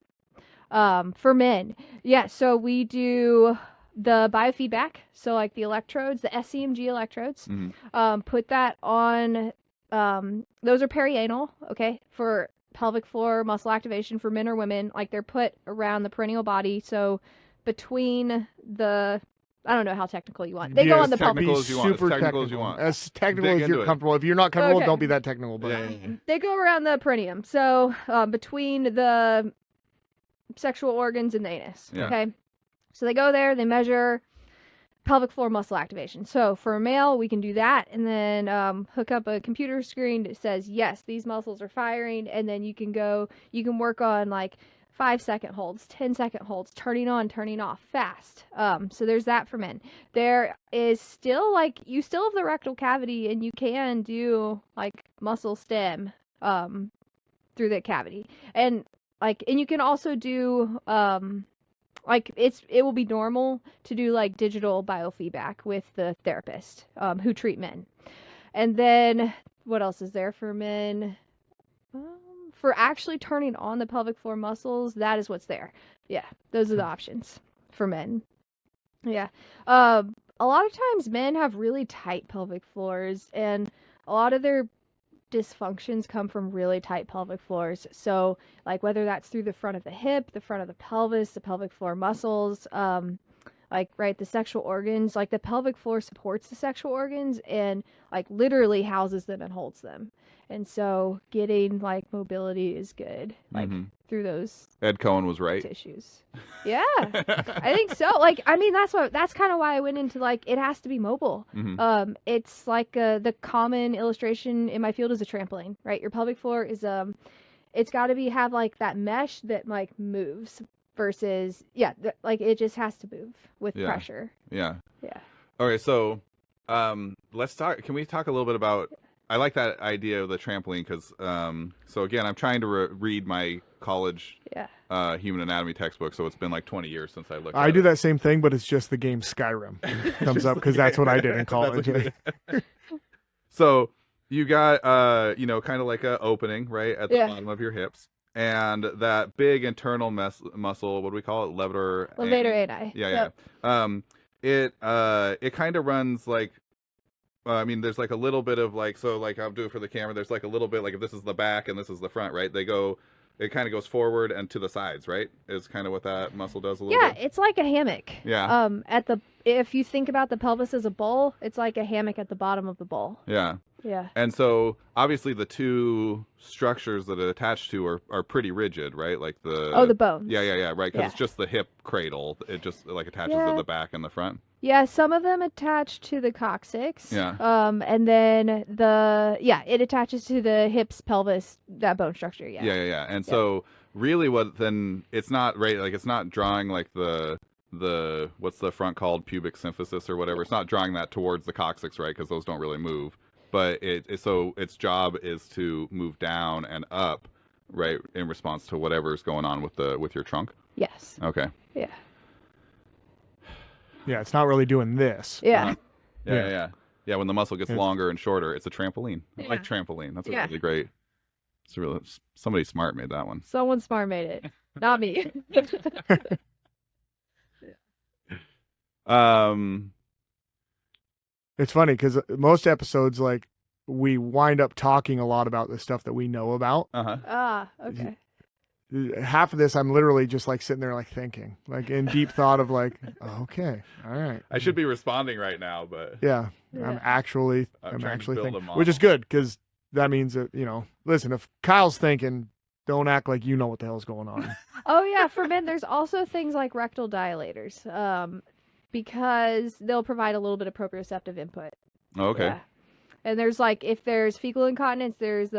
For men, yeah, so we do the biofeedback, so like the electrodes, the SCMG electrodes. Mhm. Put that on, those are perianal, okay, for pelvic floor muscle activation for men or women. Like, they're put around the perineal body, so between the, I don't know how technical you want. They go on the pelvic. technical as you want. As super technical as you want. As technical Dig as into you're it. comfortable. If you're not comfortable, Okay. don't be that technical. But Yeah. They go around the perineum, so between the sexual organs and the anus. Yeah. Okay, so they go there. They measure pelvic floor muscle activation. So for a male, we can do that, and then hook up a computer screen that says yes, these muscles are firing, and then you can work on like 5-second holds, 10-second holds, turning on, turning off fast. So there's that for men. There is still, like, you still have the rectal cavity, and you can do like muscle stem through the cavity, and you can also do it will be normal to do like digital biofeedback with the therapist who treat men. And then what else is there for men? For actually turning on the pelvic floor muscles, that is what's there. Yeah, those are the options for men. Yeah. A lot of times men have really tight pelvic floors, and a lot of their dysfunctions come from really tight pelvic floors. So, like, whether that's through the front of the hip, the front of the pelvis, the pelvic floor muscles, the sexual organs, like the pelvic floor supports the sexual organs and like literally houses them and holds them. And so getting like mobility is good, like through those Ed Cohen was right. tissues. Yeah, I think so. Like, that's kind of why I went into like, it has to be mobile. It's like the common illustration in my field is a trampoline, right? Your pelvic floor is it's got to have like that mesh that like moves versus like it just has to move with pressure. Yeah. Yeah. Okay, so let's talk. Can we talk a little bit about? I like that idea of the trampoline because so again, I'm trying to read my college human anatomy textbook, so it's been like 20 years since I looked. I do that same thing, but it's just the game Skyrim comes up because that's what I did in college. So you got kind of like a opening right at the bottom of your hips. And that big internal muscle, what do we call it? Levator ani. Yeah. It kind of runs like, there's like a little bit of like, so like I'll do it for the camera. There's like a little bit, like if this is the back and this is the front, right? It kind of goes forward and to the sides, right? Is kind of what that muscle does a little bit. Yeah, it's like a hammock. Yeah. If you think about the pelvis as a bowl, it's like a hammock at the bottom of the bowl. Yeah. Yeah. And so obviously the two structures that it attached to are pretty rigid, right? Like the bones. Yeah, right. Because Yeah. it's just the hip cradle. It just like attaches Yeah. to the back and the front. Yeah, some of them attach to the coccyx. Yeah. And then it attaches to the hips, pelvis, that bone structure. Yeah. Yeah. And so really, it's not right. Like it's not drawing like the what's the front called, pubic symphysis or whatever. It's not drawing that towards the coccyx, right? Because those don't really move. But so its job is to move down and up, right, in response to whatever's going on with your trunk. Yes. Okay. Yeah. Yeah, it's not really doing this. Yeah. Yeah. When the muscle gets longer and shorter, it's a trampoline. I Yeah. like trampoline. That's Yeah. really great. It's really somebody smart made that one. Someone smart made it, not me. It's funny because most episodes, like, we wind up talking a lot about the stuff that we know about. Okay. Half of this, I'm literally just like sitting there, like thinking, like in deep thought of like, oh, okay, all right. I should be responding right now, but Yeah, Yeah. I'm actually trying to build thinking, a model. which is good because that means that, listen, if Kyle's thinking, don't act like you know what the hell's going on. Oh yeah, for men, there's also things like rectal dilators, because they'll provide a little bit of proprioceptive input. okay. Yeah. And there's like, if there's fecal incontinence, there's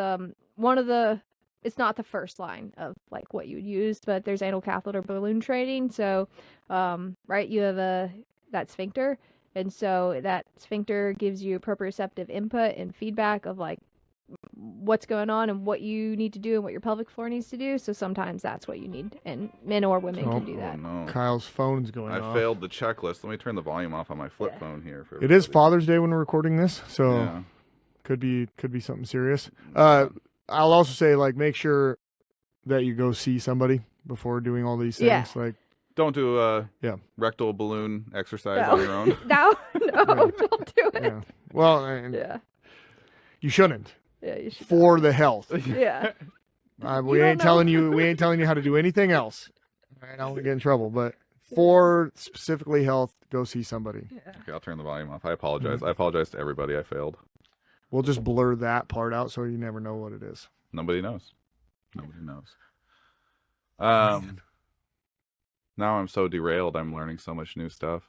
it's not the first line of like what you would use, but there's anal catheter balloon training. So, right, you have that sphincter, and so that sphincter gives you proprioceptive input and feedback of like what's going on and what you need to do and what your pelvic floor needs to do. So sometimes that's what you need, and men or women can do that. Oh, no. Kyle's phone's going off. I failed the checklist. Let me turn the volume off on my flip phone here. For It is everybody. Father's Day when we're recording this, so Yeah. could be something serious. I'll also say, like, make sure that you go see somebody before doing all these things. Yeah. Like, Don't do a Yeah. rectal balloon exercise No. on your own. No, don't do it. yeah. Well, and Yeah. you shouldn't, Yeah, you should. for the health. Yeah. We don't ain't know. telling you how to do anything else. All right, I don't want to get in trouble, but for specifically health, go see somebody. Okay, I'll turn the volume off. I apologize. I apologize to everybody. I failed. We'll just blur that part out so you never know what it is. Nobody knows. Nobody knows. Now I'm so derailed. I'm learning so much new stuff.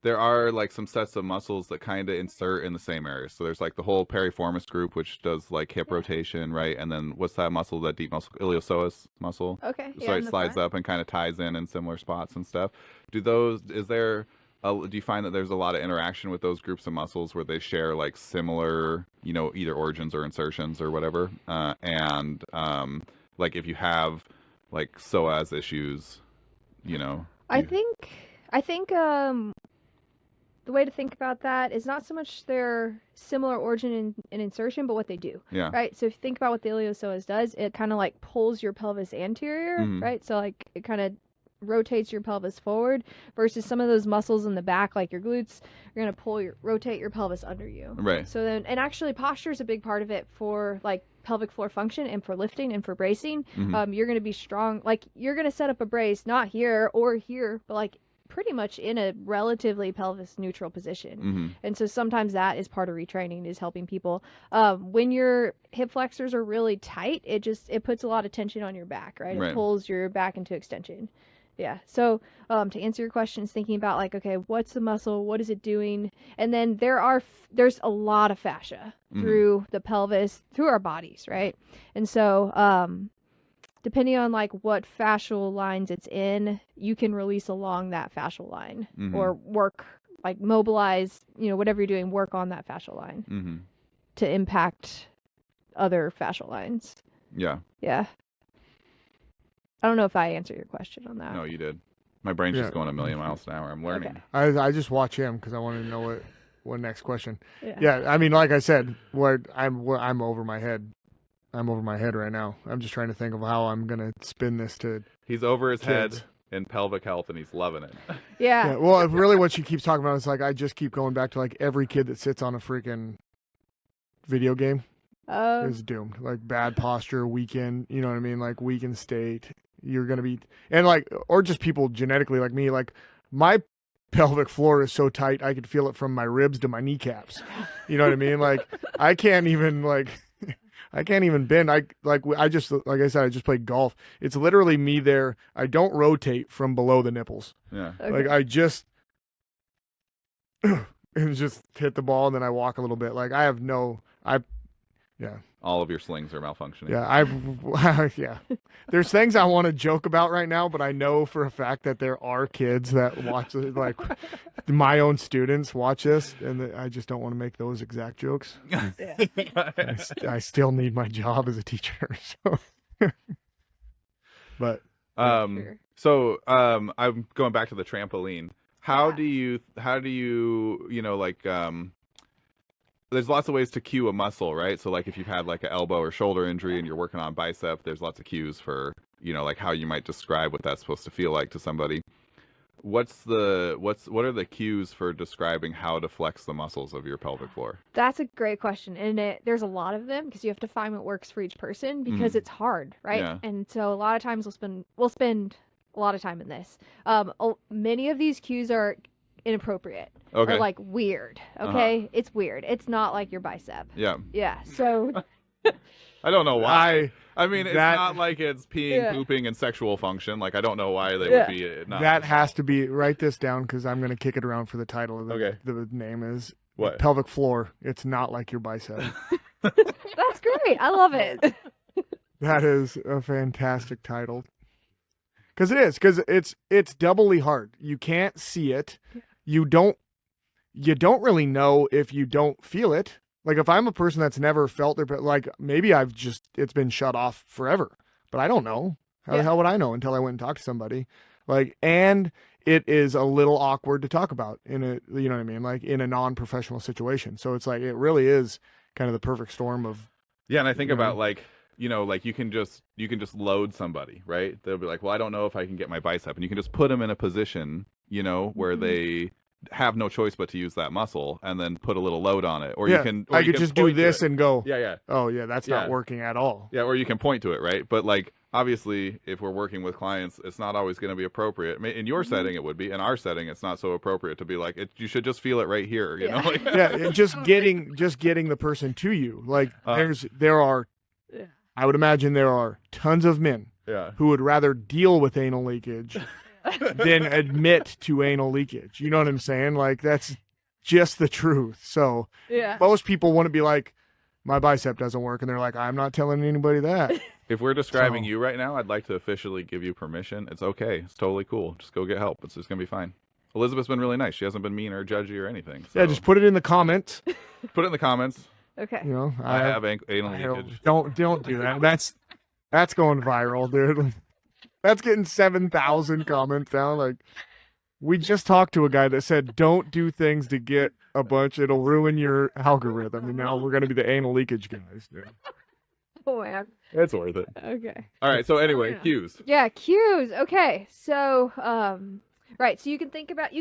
There are like some sets of muscles that kind of insert in the same area. So there's like the whole piriformis group, which does like hip rotation, right? And then what's that muscle, that deep muscle, iliopsoas muscle? Okay. So it slides up and kind of ties in similar spots and stuff. Do you find that there's a lot of interaction with those groups of muscles where they share like similar, either origins or insertions or whatever? Like if you have like psoas issues, I think the way to think about that is not so much their similar origin and insertion, but what they do. Yeah. Right. So if you think about what the iliopsoas does, it kind of like pulls your pelvis anterior, Mhm. right? So like it kind of rotates your pelvis forward, versus some of those muscles in the back, like your glutes, you're gonna rotate your pelvis under you. Right. So then, and actually posture is a big part of it for like pelvic floor function and for lifting and for bracing. Mhm. You're gonna be strong, like you're gonna set up a brace not here or here, but like pretty much in a relatively pelvis neutral position. Mm-hmm. And so sometimes that is part of retraining, is helping people. When your hip flexors are really tight, it puts a lot of tension on your back, right? Right. It pulls your back into extension. Yeah. So to answer your questions, thinking about like, okay, what's the muscle? What is it doing? And then there's a lot of fascia through the pelvis, through our bodies, right? And so depending on like what fascial lines it's in, you can release along that fascial line or work, like mobilize, whatever you're doing, work on that fascial line to impact other fascial lines. Yeah. Yeah. I don't know if I answered your question on that. No, you did. My brain's just going a million miles an hour. I'm learning. Okay. I just watch him because I want to know what next question. Yeah. Yeah, I mean, like I said, I'm over my head. I'm over my head right now. I'm just trying to think of how I'm gonna spin this to. He's over his Kids. head in pelvic health, and he's loving it. Yeah. Yeah, well, really, what she keeps talking about is like I just keep going back to like every kid that sits on a freaking video game is doomed. Like bad posture, weakened. You know what I mean? Like weakened state. You're gonna be, and like, or just people genetically like me. Like my pelvic floor is so tight I could feel it from my ribs to my kneecaps. You know what I mean? Like I can't even bend. I just, like I said, I just played golf. It's literally me there. I don't rotate from below the nipples. Yeah. Okay. Like I just and just hit the ball and then I walk a little bit. Like yeah. All of your slings are malfunctioning. Yeah, yeah. There's things I want to joke about right now, but I know for a fact that there are kids that watch it, like my own students watch this, and I just don't want to make those exact jokes. I still need my job as a teacher. So. But I'm going back to the trampoline. How do you there's lots of ways to cue a muscle, right? So like if you've had like an elbow or shoulder injury and you're working on bicep, there's lots of cues for, like how you might describe what that's supposed to feel like to somebody. What are the cues for describing how to flex the muscles of your pelvic floor? That's a great question. And there's a lot of them because you have to find what works for each person because it's hard, right? Yeah. And so a lot of times we'll spend a lot of time in this. Many of these cues are inappropriate or like weird. Okay. It's weird. It's not like your bicep. Yeah. So I don't know why. I mean, it's that- not like it's peeing, pooping, and sexual function. Like I don't know why they would be. that has to be, write this down because I'm going to kick it around for the title of Okay. the name is What? pelvic floor. It's not like your bicep. that's great. I love it. That is a fantastic title. Because it is. Because it's doubly hard. You can't see it. You don't really know if you don't feel it. Like if I'm a person that's never felt it, but like maybe it's been shut off forever, but I don't know. How the hell would I know until I went and talked to somebody? Like, and it is a little awkward to talk about in a, you know what I mean? Like in a non-professional situation. So it's like, it really is kind of the perfect storm of. Yeah. And I think about like you can just load somebody, right? They'll be like, well, I don't know if I can get my bicep, and you can just put them in a position, where they have no choice but to use that muscle and then put a little load on it. Or I you could can just do point to this it. and go, Yeah. oh yeah, that's not working at all. Yeah. Or you can point to it, right? But like, obviously if we're working with clients, it's not always going to be appropriate. In your setting, it would be. In our setting, it's not so appropriate to be like, you should just feel it right here. You know? Like, Yeah. And just getting the person to you. Like there are, I would imagine there are tons of men who would rather deal with anal leakage than admit to anal leakage. You know what I'm saying? Like that's just the truth. So most people wouldn't be like, my bicep doesn't work, and they're like, I'm not telling anybody that. If we're describing you right now, I'd like to officially give you permission. It's okay. It's totally cool. Just go get help. It's just gonna be fine. Elizabeth's been really nice. She hasn't been mean or judgy or anything. So. Yeah, just put it in the comments. Put it in the comments. Okay. I have anal leakage. Don't do that. That's going viral, dude. That's getting 7,000 comments down. Like, we just talked to a guy that said, don't do things to get a bunch. It'll ruin your algorithm. And now we're going to be the anal leakage guys, dude. Oh, man. It's worth it. Okay. All right. So anyway, cues. Yeah, cues. Okay. So, right. So you can think about,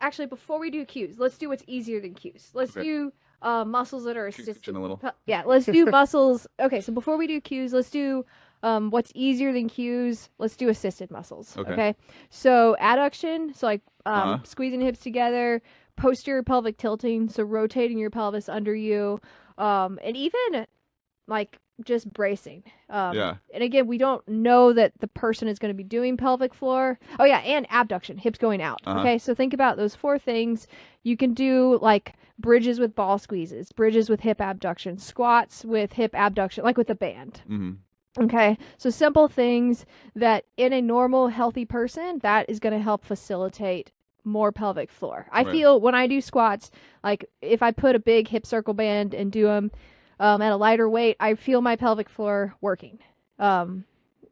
actually, before we do cues, let's do what's easier than cues. Let's do muscles that are assisted. A little. Yeah, let's do muscles. Okay, so before we do cues, let's do what's easier than cues. Let's do assisted muscles. Okay. So adduction, so like squeezing hips together, posterior pelvic tilting, so rotating your pelvis under you, and even like just bracing. And again, we don't know that the person is going to be doing pelvic floor. Oh yeah, and abduction, hips going out. Okay, so think about those four things. You can do like bridges with ball squeezes, bridges with hip abduction, squats with hip abduction, like with a band. Okay, so simple things that in a normal, healthy person, that is going to help facilitate more pelvic floor. I feel when I do squats, like if I put a big hip circle band and do them at a lighter weight, I feel my pelvic floor working.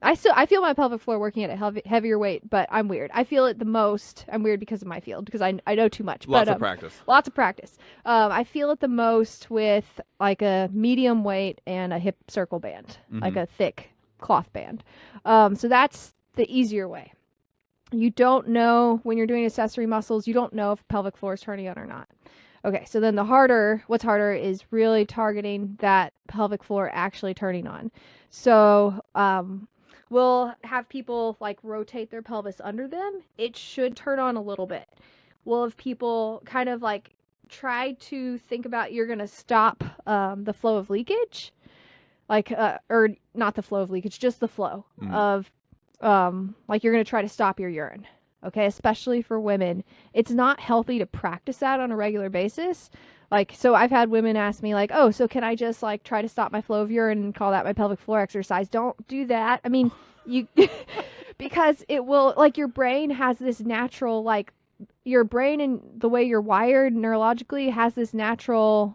I feel my pelvic floor working at a heavier weight, but I'm weird. I feel it the most. I'm weird because of my field, because I know too much. Lots of practice. Lots of practice. I feel it the most with like a medium weight and a hip circle band, like a thick cloth band. So that's the easier way. You don't know when you're doing accessory muscles, you don't know if pelvic floor is turning on or not. Okay, so then what's harder is really targeting that pelvic floor actually turning on. So we'll have people like rotate their pelvis under them, it should turn on a little bit. Well, if people kind of like try to think about you're going to stop the flow of leakage, like, or not the flow of leakage, just the flow of, like you're going to try to stop your urine. Okay, especially for women, it's not healthy to practice that on a regular basis. Like, so I've had women ask me like, oh, so can I just like try to stop my flow of urine and call that my pelvic floor exercise? Don't do that. I mean, you, because it will, like, your brain has this natural, like, your brain and the way you're wired neurologically has this natural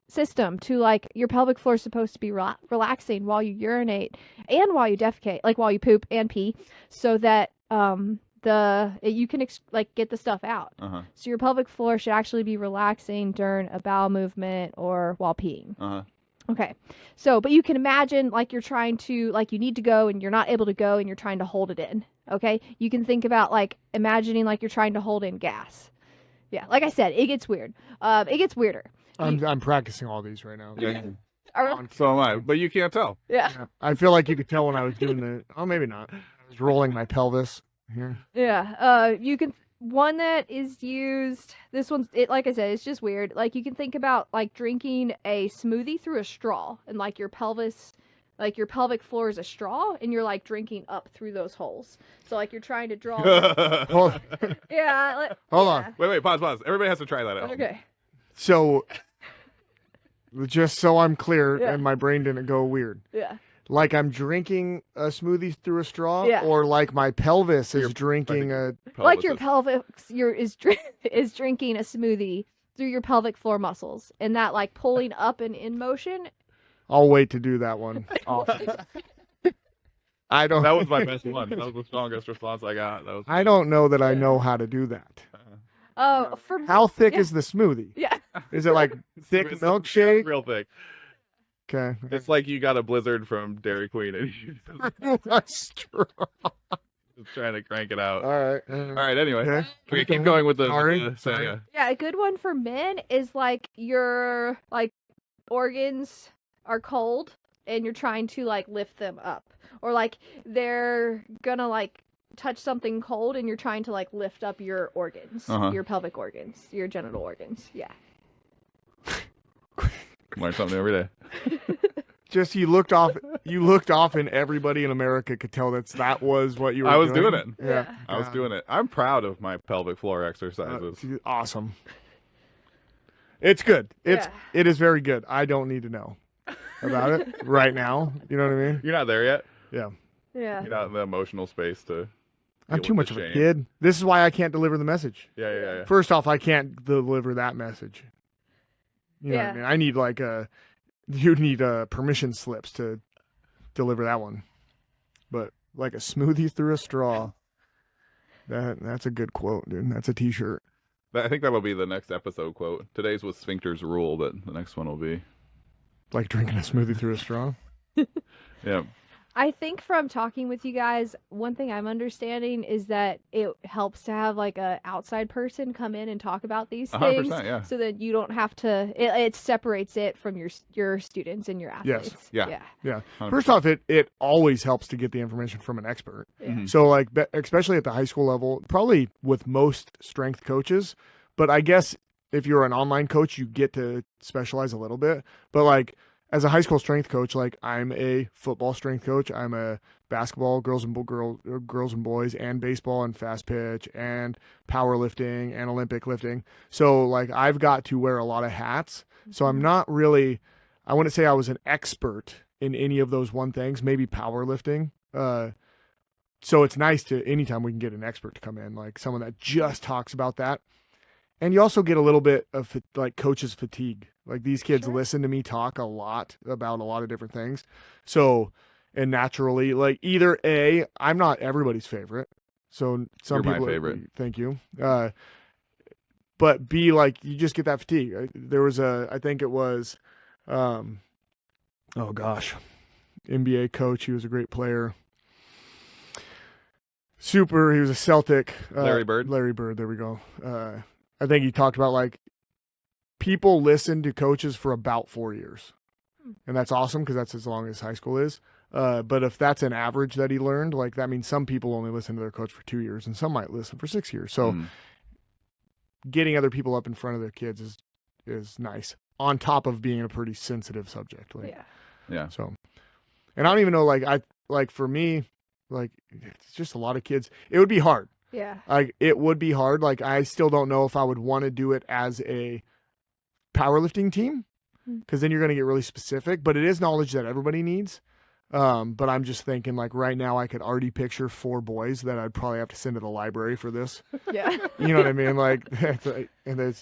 system to, like, your pelvic floor is supposed to be relaxing while you urinate and while you defecate, like while you poop and pee, so that you can like get the stuff out. So your pelvic floor should actually be relaxing during a bowel movement or while peeing. Okay. So, but you can imagine like you're trying to, like, you need to go and you're not able to go and you're trying to hold it in. Okay. You can think about like imagining like you're trying to hold in gas. Yeah. Like I said, it gets weird. It gets weirder. I'm practicing all these right now. Yeah. So am I, but you can't tell. Yeah. I feel like you could tell when I was doing the. Oh, maybe not. I was rolling my pelvis here. Yeah. You can. One that is used. This one's it. Like I said, it's just weird. Like you can think about like drinking a smoothie through a straw, and like your pelvis, like your pelvic floor is a straw, and you're like drinking up through those holes. So like you're trying to draw. Hold, Yeah. hold on. Wait, pause. Everybody has to try that out. Okay. So, just so I'm clear, Yeah. and my brain didn't go weird. Yeah. Like I'm drinking a smoothie through a straw, Yeah. or like my pelvis is Your- drinking a. Like your pelvic is drinking a smoothie through your pelvic floor muscles, and that like pulling up and in motion. I'll wait to do that one. I don't. That was my best one. That was the strongest response I got. That was. I don't know that I know how to do that. Oh, for How thick Yeah. is the smoothie? yeah. Is it like thick It's milkshake? real thick. Okay. It's like you got a blizzard from Dairy Queen and you're That's true. just trying to crank it out. All right. All right. Anyway, Okay. we keep going with the. Sorry. So, yeah. Yeah, a good one for men is like your like organs are cold and you're trying to like lift them up, or like they're gonna like touch something cold and you're trying to like lift up your organs, your pelvic organs, your genital organs. Yeah. Learn something every day. Just you looked off, and everybody in America could tell that was what you were. I was doing it. Yeah. I was doing it. I'm proud of my pelvic floor exercises. Awesome. It's good. It is very good. I don't need to know about it right now. You know what I mean? You're not there yet. Yeah. Yeah. You're not in the emotional space to. I'm deal too with much the of a shame. kid. This is why I can't deliver the message. Yeah. First off, I can't deliver that message. You know what I Yeah. mean? I need like you need permission slips to deliver that one. But like a smoothie through a straw. That's a good quote, dude. That's a t-shirt. I think that'll be the next episode quote. Today's was Sphincter's rule, but the next one will be. Like drinking a smoothie through a straw. Yeah. I think from talking with you guys, one thing I'm understanding is that it helps to have like a outside person come in and talk about these 100%, things, yeah. so that you don't have to. It separates it from your students and your athletes. Yeah. Yeah. Yeah. 100%. First off, it always helps to get the information from an expert. Yeah. Mhm. So like, especially at the high school level, probably with most strength coaches, but I guess if you're an online coach, you get to specialize a little bit. But like as a high school strength coach, like I'm a football strength coach. I'm a basketball, girls and boys, and baseball and fast pitch and powerlifting and Olympic lifting. So like I've got to wear a lot of hats. So I'm not really, I wouldn't say I was an expert in any of those one things, maybe powerlifting. So it's nice to, anytime we can get an expert to come in, like someone that just talks about that. And you also get a little bit of like coach's fatigue. Like these kids Sure. listen to me talk a lot about a lot of different things. So, and naturally, like either A, I'm not everybody's favorite. So some You're my people, favorite. Thank you. But B, like you just get that fatigue. There was I think it was, oh gosh, NBA coach. He was a great player. He was a Celtic. Larry Bird? Larry Bird, there we go. I think he talked about like people listen to coaches for about 4 years. And that's awesome because that's as long as high school is. But if that's an average that he learned, like that means some people only listen to their coach for 2 years and some might listen for 6 years. So getting other people up in front of their kids is nice on top of being a pretty sensitive subject. Like, Yeah. So, and I don't even know, like for me, like it's just a lot of kids. It would be hard. Yeah. Like it would be hard. Like I still don't know if I would want to do it as a powerlifting team, because then you're going to get really specific, but it is knowledge that everybody needs. But I'm just thinking, like right now I could already picture 4 boys that I'd probably have to send to the library for this. Yeah. You know what I mean? Like, and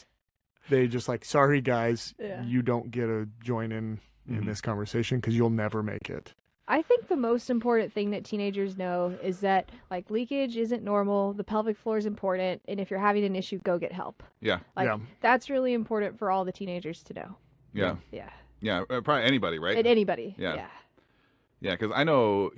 they just like, sorry guys, you don't get to join in this conversation because you'll never make it. I think the most important thing that teenagers know is that like leakage isn't normal. The pelvic floor is important. And if you're having an issue, go get help. Yeah. Like that's really important for all the teenagers to know. Yeah. Yeah. Yeah. Probably anybody, right? And anybody. Yeah. Yeah. Because I know,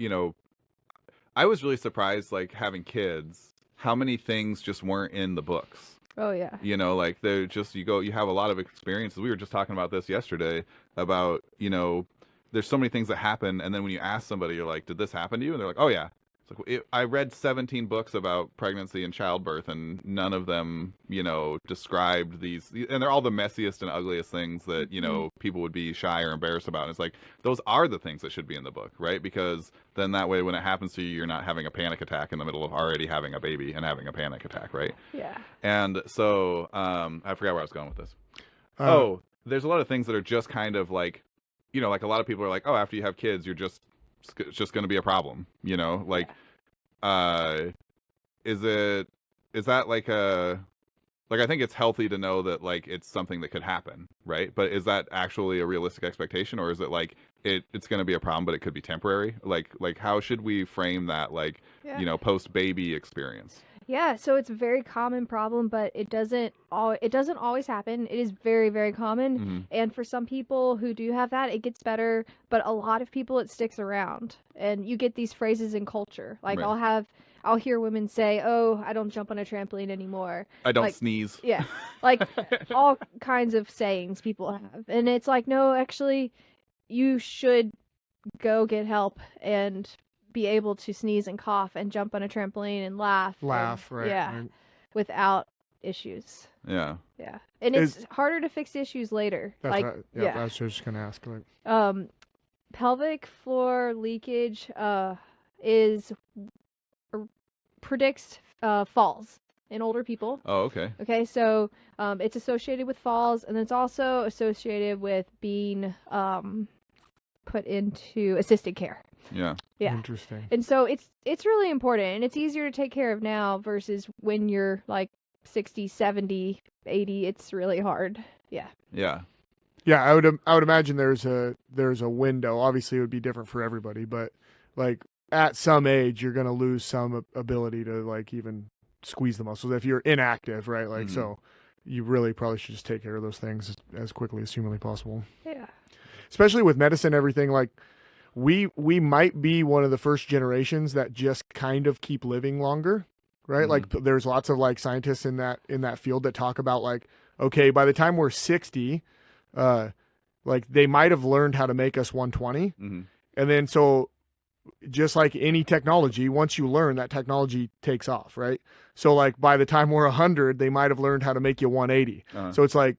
I was really surprised, like having kids, how many things just weren't in the books. Oh yeah. Like they're just, you have a lot of experiences. We were just talking about this yesterday about, there's so many things that happen, and then when you ask somebody, you're like, did this happen to you? And they're like, oh yeah. It's like, I read 17 books about pregnancy and childbirth, and none of them, described these, and they're all the messiest and ugliest things that, people would be shy or embarrassed about. And it's like, those are the things that should be in the book, right? Because then that way, when it happens to you, you're not having a panic attack in the middle of already having a baby and having a panic attack, right? Yeah. And so, I forgot where I was going with this. There's a lot of things that are just kind of like, like a lot of people are like, oh, after you have kids, it's just going to be a problem, like, is that like I think it's healthy to know that like it's something that could happen, right? But is that actually a realistic expectation, or is it like it's going to be a problem, but it could be temporary? Like how should we frame that, like, post baby experience? Yeah, so it's a very common problem, but it doesn't always happen. It is very, very common. And for some people who do have that, it gets better, but a lot of people it sticks around. And you get these phrases in culture. Like I'll hear women say, "Oh, I don't jump on a trampoline anymore. I don't sneeze." Yeah. Like all kinds of sayings people have. And it's like, "No, actually you should go get help and be able to sneeze and cough and jump on a trampoline and laugh, right? Yeah, right. Without issues. Yeah, and it's harder to fix issues later. That's like, right. Yeah, I was just gonna ask. Like, pelvic floor leakage predicts falls in older people. Oh, okay. Okay, so it's associated with falls, and it's also associated with being put into assisted care. Yeah. Interesting. And so it's really important, and it's easier to take care of now versus when you're like 60, 70, 80. It's really hard. Yeah. I would imagine there's a window. Obviously it would be different for everybody, but like at some age you're going to lose some ability to like even squeeze the muscles if you're inactive, right? Like so you really probably should just take care of those things as quickly as humanly possible. Yeah. Especially with medicine, everything, like we might be one of the first generations that just kind of keep living longer, right? Like there's lots of like scientists in that field that talk about like, okay, by the time we're 60, like they might have learned how to make us 120. And then so just like any technology, once you learn, that technology takes off, right? So like by the time we're 100, they might have learned how to make you 180. So it's like,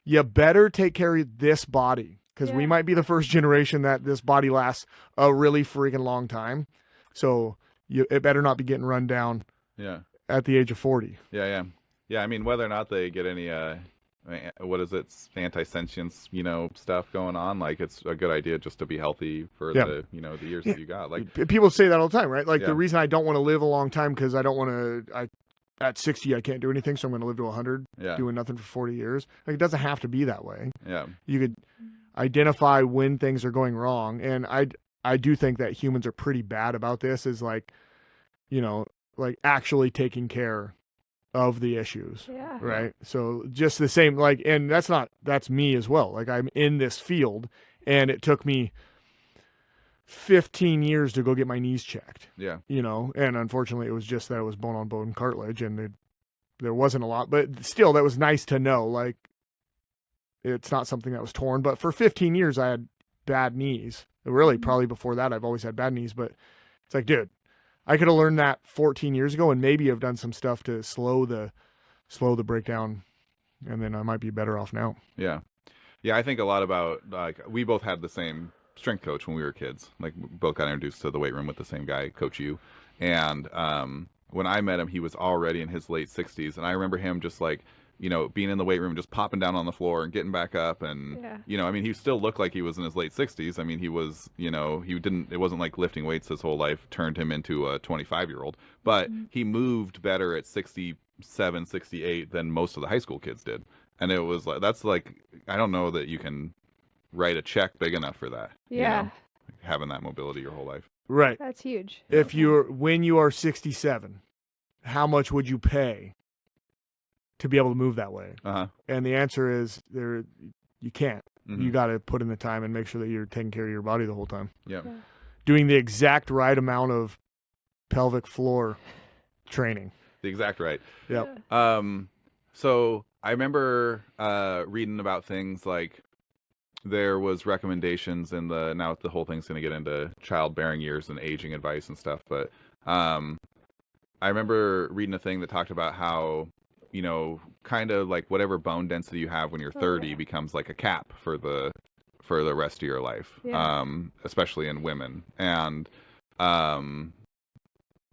you better take care of this body. Because we might be the first generation that this body lasts a really freaking long time. So it better not be getting run down at the age of 40. Yeah. I mean, whether or not they get any, what is it, anti-sentience, stuff going on, like it's a good idea just to be healthy for the, the years that you got. Like people say that all the time, right? Like the reason I don't want to live a long time because I don't want to, at 60, I can't do anything. So I'm going to live to 100 doing nothing for 40 years. Like it doesn't have to be that way. Yeah. You could identify when things are going wrong, and I do think that humans are pretty bad about this, is like, like actually taking care of the issues, right? So just the same, like, and that's me as well. Like I'm in this field, and it took me 15 years to go get my knees checked, and unfortunately it was just that it was bone on bone cartilage, and there wasn't a lot, but still that was nice to know, like, it's not something that was torn. But for 15 years, I had bad knees, Really, probably before that, I've always had bad knees, but it's like, dude, I could have learned that 14 years ago and maybe have done some stuff to slow the breakdown, and then I might be better off now. Yeah. Yeah, I think a lot about, like, we both had the same strength coach when we were kids. Like, we both got introduced to the weight room with the same guy, Coach U. And when I met him, he was already in his late 60s. And I remember him just, like, being in the weight room, just popping down on the floor and getting back up. And, I mean, he still looked like he was in his late 60s. I mean, he was, it wasn't like lifting weights his whole life turned him into a 25-year-old. But he moved better at 67, 68 than most of the high school kids did. And it was like, that's like, I don't know that you can write a check big enough for that. Yeah. Having that mobility your whole life. Right. That's huge. If when you are 67, how much would you pay to be able to move that way? And the answer is you can't. You got to put in the time and make sure that you're taking care of your body the whole time. Yeah. Doing the exact right amount of pelvic floor training. The exact right. Yep. So I remember reading about things like there was recommendations in now the whole thing's going to get into childbearing years and aging advice and stuff. But I remember reading a thing that talked about how, kind of like whatever bone density you have when you're 30 becomes like a cap for the rest of your life, especially in women.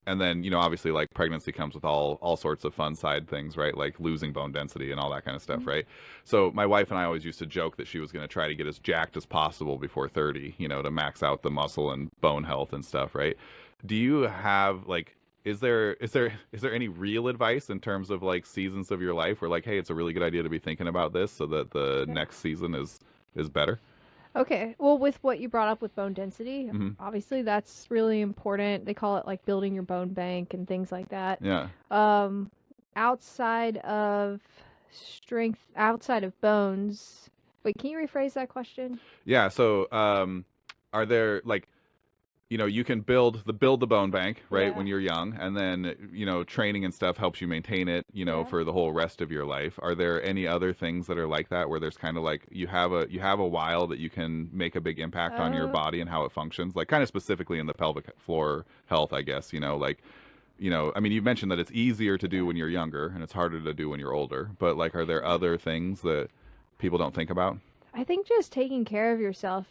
And then, obviously, like, pregnancy comes with all sorts of fun side things, right? Like losing bone density and all that kind of stuff, right? So my wife and I always used to joke that she was going to try to get as jacked as possible before 30, to max out the muscle and bone health and stuff, right? Do you have, like, is there any real advice in terms of, like, seasons of your life where, like, hey, it's a really good idea to be thinking about this so that the next season is better? Okay. Well, with what you brought up with bone density, obviously that's really important. They call it like building your bone bank and things like that. Yeah. Outside of strength, outside of bones. Wait, can you rephrase that question? Yeah. So, are there, like, you can build the bone bank, right, when you're young, and then, training and stuff helps you maintain it, for the whole rest of your life. Are there any other things that are like that where there's kind of like you have a while that you can make a big impact on your body and how it functions, like kind of specifically in the pelvic floor health, I guess, like, I mean, you mentioned that it's easier to do when you're younger and it's harder to do when you're older, but like, are there other things that people don't think about? I think just taking care of yourself.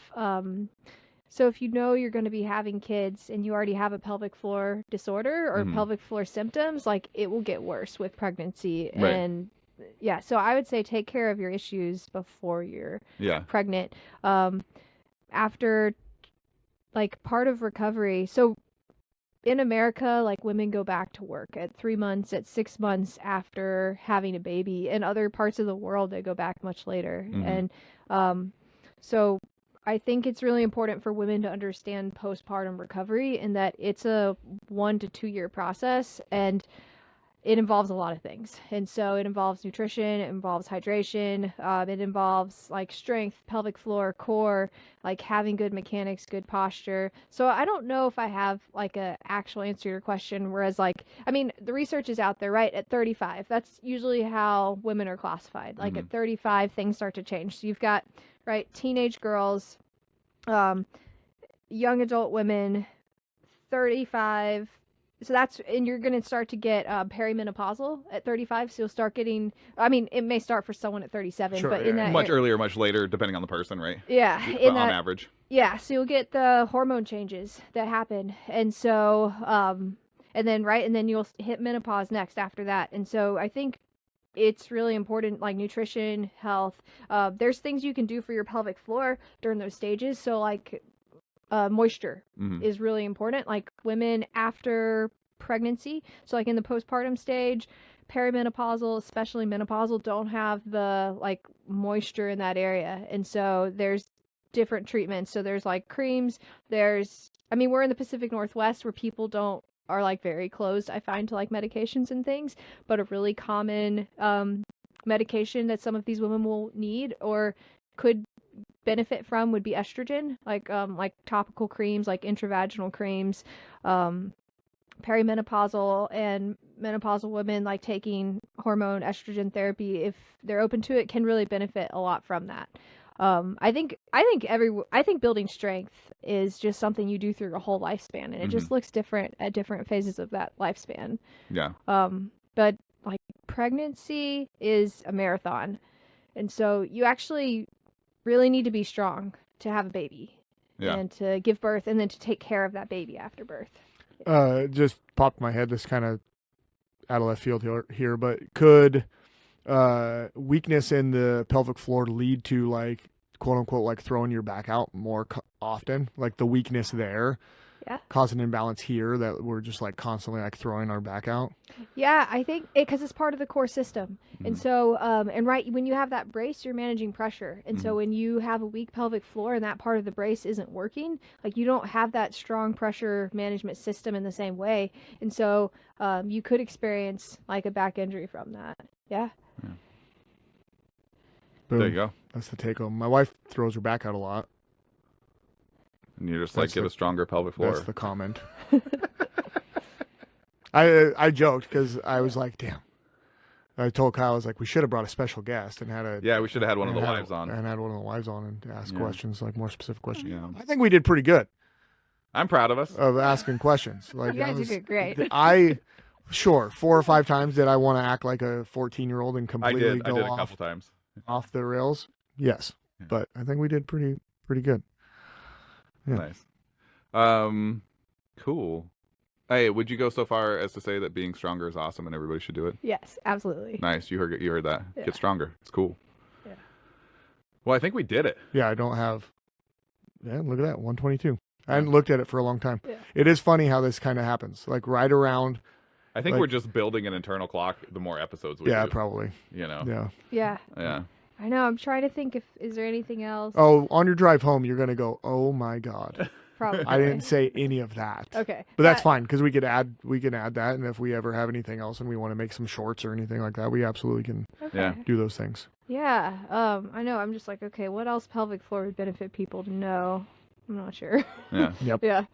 So if you know you're going to be having kids and you already have a pelvic floor disorder or pelvic floor symptoms, like it will get worse with pregnancy. Right. And yeah, so I would say take care of your issues before you're pregnant. After, like, part of recovery. So in America, like, women go back to work at 3 months, at 6 months after having a baby. In other parts of the world, they go back much later. And so I think it's really important for women to understand postpartum recovery and that it's a 1 to 2 year process and it involves a lot of things. And so it involves nutrition, it involves hydration, it involves like strength, pelvic floor, core, like having good mechanics, good posture. So I don't know if I have like a actual answer to your question, whereas like, I mean, the research is out there, right? At 35, that's usually how women are classified. Like at 35, things start to change. So you've got, right, teenage girls, young adult women, 35. So that's, and you're going to start to get perimenopausal at 35. So you'll start getting, I mean, it may start for someone at 37, but in that much earlier, much later, depending on the person, right? Yeah. On average. Yeah. So you'll get the hormone changes that happen. And so, and then you'll hit menopause next after that. And so I think it's really important, like nutrition, health. There's things you can do for your pelvic floor during those stages. So like moisture is really important. Like women after pregnancy, so like in the postpartum stage, perimenopausal, especially menopausal, don't have the like moisture in that area. And so there's different treatments. So there's like creams, I mean, we're in the Pacific Northwest where people are like very closed, I find, to like medications and things, but a really common medication that some of these women will need or could benefit from would be estrogen, like topical creams, like intravaginal creams. Perimenopausal and menopausal women, like taking hormone estrogen therapy, if they're open to it, can really benefit a lot from that. I think building strength is just something you do through your whole lifespan, and it just looks different at different phases of that lifespan. Yeah. But like pregnancy is a marathon, and so you actually really need to be strong to have a baby Yeah. and to give birth and then to take care of that baby after birth. Just popped in my head. This kind of out of left field here, but could weakness in the pelvic floor lead to like quote unquote like throwing your back out more often? Like the weakness there, Yeah. cause an imbalance here that we're just like constantly like throwing our back out. Yeah, I think because it's part of the core system, and so and right when you have that brace, you're managing pressure, and so when you have a weak pelvic floor and that part of the brace isn't working, like you don't have that strong pressure management system in the same way, and so you could experience like a back injury from that. Yeah. Boom. There you go. That's the take home. My wife throws her back out a lot. And you're just like, get a stronger pelvic floor. That's the comment. I joked because I was like, damn. I told Kyle, I was like, we should have brought a special guest and had a. Yeah, we should have had one of the and had- wives on. And had one of the wives on and ask questions, like more specific questions. Yeah. I think we did pretty good I'm proud of us. of asking questions. Like You guys did great. Sure, 4 or 5 times did I want to act like a 14-year-old and I completely did. I go did a off, couple times. off the rails? Yes. Yeah. But I think we did pretty good. Yeah. Nice. Cool. Hey, would you go so far as to say that being stronger is awesome and everybody should do it? Yes, absolutely. Nice. You heard that. Yeah. Get stronger. It's cool. Yeah. Well, I think we did it. Yeah, I don't have. Yeah, look at that, 122. I hadn't looked at it for a long time. Yeah. It is funny how this kind of happens. Like right around. I think Like- we're just building an internal clock the more episodes we Yeah, do. probably. You know? Yeah. Yeah. Yeah. I know. I'm trying to think if is there anything else. Oh, on your drive home, you're gonna go, oh my god. Probably. I didn't say any of that. Okay. But that's fine because we can add that, and if we ever have anything else and we want to make some shorts or anything like that, we absolutely can Okay. Yeah. do those things. Yeah. I know. I'm just like, okay, what else pelvic floor would benefit people to know? I'm not sure. Yeah. Yep. Yeah.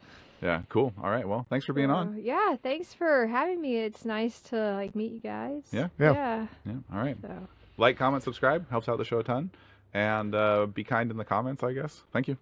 Yeah. Cool. All right. Well, thanks for being on. Yeah. Thanks for having me. It's nice to like meet you guys. Yeah. Yeah. Yeah. Yeah. All right. So. Like, comment, subscribe. Helps out the show a ton. And be kind in the comments, I guess. Thank you.